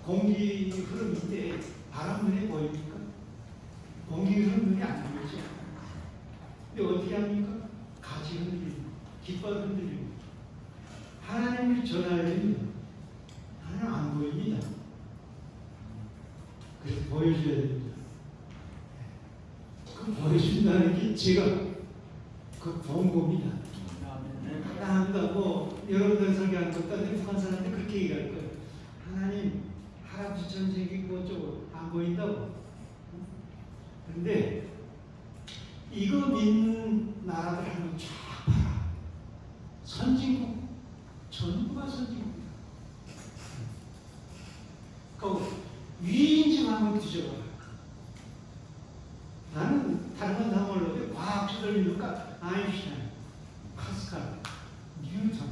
공기 흐름인데 바람 눈에 보입니까? 공기 흐름 눈에 안 보이죠. 근데 어떻게 합니까? 가지 흔들립니다. 깃발 흔들립니다. 하나님을 전하야 됩니다. 하나님 안 보입니다. 그래서 보여줘야 됩니다. 그 보여준다는 게 제가 그 본고입니다. 뭐 여러분들 설교하는 것도 북한 사람들 그렇게 얘기할 거예요. 하나님 할아버지처럼 생기고 어쩌고 안 보인다고. 그런데 이거 믿는 나라들 한번 쫙 봐라. 선진국 전부가 선진국이야. 그 위인지 한번 뒤져봐요. 나는 다른 건 다 몰라도 과학자들 믿을까? 아인슈타인, 파스칼, 뉴턴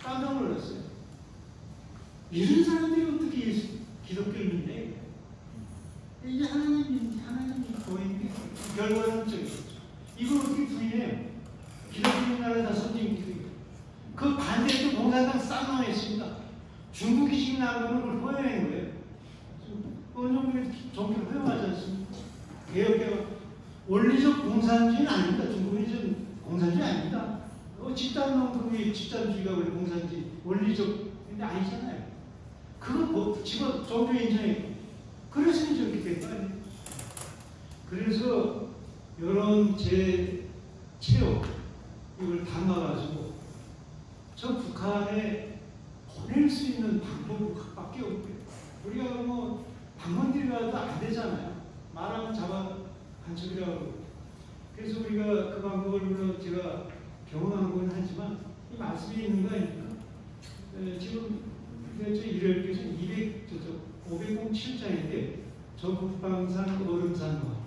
깜짝 놀랐어요. 이런 사람들이 어떻게 예수, 기독교를 믿냐? 이게 하나님이 보이는 게 결과론적이죠. 이걸 어떻게 부인해요? 기독교 나라 다 선진국이에요. 그 반대도 공산당 쌍망했습니다. 중국이 지금 나오는 걸 허용한 거예요. 어느 정도의 종교를 허용하지 않습니까? 개혁개혁 원리적 공산주의는 아닙니다. 중국이 좀 공산주의 아닙니다. 집단농금이 집단주의가 원래 공산주의 원리적 근데 아니잖아요. 그거 집어 종교 인정해. 그래서 저렇게 된 거 아니에요. 그래서 이런 제 치료 이걸 담아가지고 저 북한에 보낼 수 있는 방법밖에 없고요. 우리가 뭐 방문들이 가도 안 되잖아요. 말하면 잡아 간첩이라고. 그래서 우리가 그 방법을 물론 제가 경험한 건 하지만 이 말씀이 있는 거 아닙니까? 지금 저 1월께서 507장인데 저 북방산 얼음산과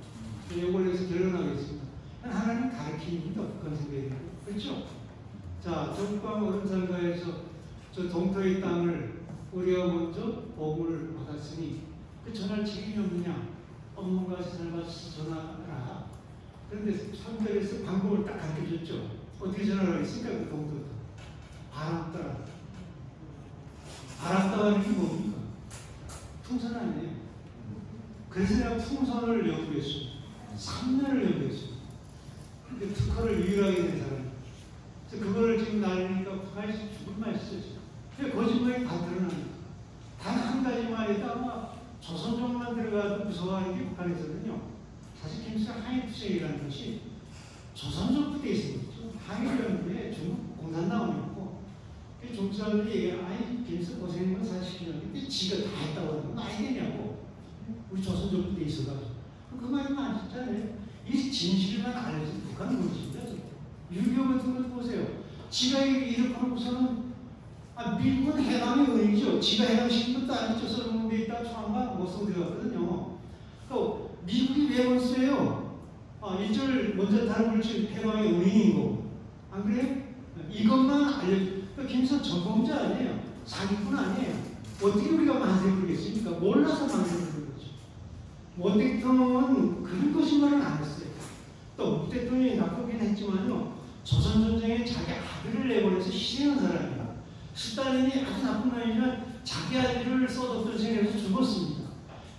이걸 해서 결론하겠습니다. 하나님 가르치입니다. 북한 세계에. 그렇죠? 자, 저 북방 얼음산가에서 저 동토의 땅을 우리가 먼저 복음을 받았으니 그 전할 책임이 없느냐? 없는 것이 살아서 전하라. 그런데 3절에서 방법을 딱 가르쳐줬죠. 어떻게 전하라고 했습니까? 그 동토도. 바람 따라. 바람 따라는 게 뭡니까? 풍선 아니에요. 그래서 내가 풍선을 연구했습니다. 3년을 연구했습니다. 근데 특허를 유일하게 낸 사람이에요. 그래서 그거를 지금 날리니까 북한이 죽을 맛이죠. 근데 거짓말이 다 드러납니다. 단 한 가지만 해도 아마 조선족만 들어가도 무서워하는 게 북한에서는요. 사실 김일성 하이투쟁이라는 것이 조선족 부대에 있습니다. 하이라는 중국 공산당원이었고 중국 사람들이 얘기하면 아니 김일성 고생한 건 사실이야. 근데 지가 다 했다고 하면 말이 되냐고. 우리 조선족 부대에 있어가지고. 그 말이 맞잖아요. 이 진실만 알려진 북한 문제입니다. 6.25 같은 걸 보세요. 지가 이렇게 하고서는 미국은 해방의 의의죠. 지가 해방시킨 것도 아니죠. 썰문대에 있다 초안가 모성 들어갔거든요. 또 미국이 왜 원수예요? 1절 먼저 다른 물질 해방의 의의인 거고. 안 그래요? 이것만 알려줘. 김일성 전범자 아니에요. 사기꾼 아니에요. 어떻게 우리가 만세 부르겠습니까? 몰라서 만세 부르는 거죠. 모 대통령은 그런 거짓말은 안 했어요. 또 모 대통령이 나쁘긴 했지만요. 조선전쟁에 자기 아들을 내보내서 희생한 사람이에요. 스탈린이 아주 나쁜 놈이지만 자기 아들을 써줬던 생각에서 죽었습니다.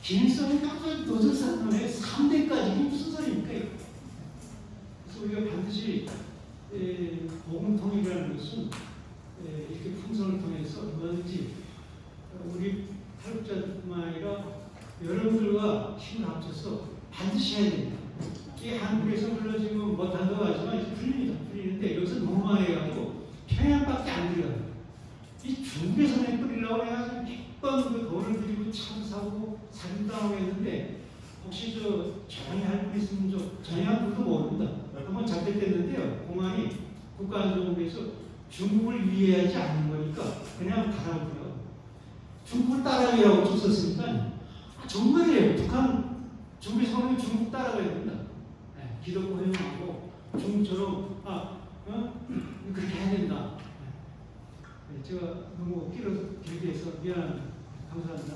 김일성이 아주 도적산 놈의 3대까지 무슨 소리입니까? 그래서 우리가 반드시 복음통일이라는 것은 이렇게 풍선을 통해서 뭐든지 우리 탈북자뿐만 아니라 여러분들과 힘을 합쳐서 반드시 해야 됩니다. 이 한국에서 물론 지금 못한 거 같지만 이제 풀리는데 여기서 너무 많이 해가지고 평양밖에 안 들어가요. 이 중국에서는 뿌리려고 해가지고 100번 그 돈을 들이고 차 사고 사진당하고 했는데 혹시 전혀 할 분 있으면 전혀 분도 모릅니다. 한번 잡혔댔는데요. 공안이 국가안전부에서 중국을 위해하지 않는 거니까 그냥 달아오고요. 중국을 따라가라고 썼으니까 정말이에요. 북한 중국에서 보면 중국 따라가야 된다. 기독교 허용하고 중국처럼 그렇게 해야 된다. 제가 너무 길게 해서 미안합니다. 감사합니다.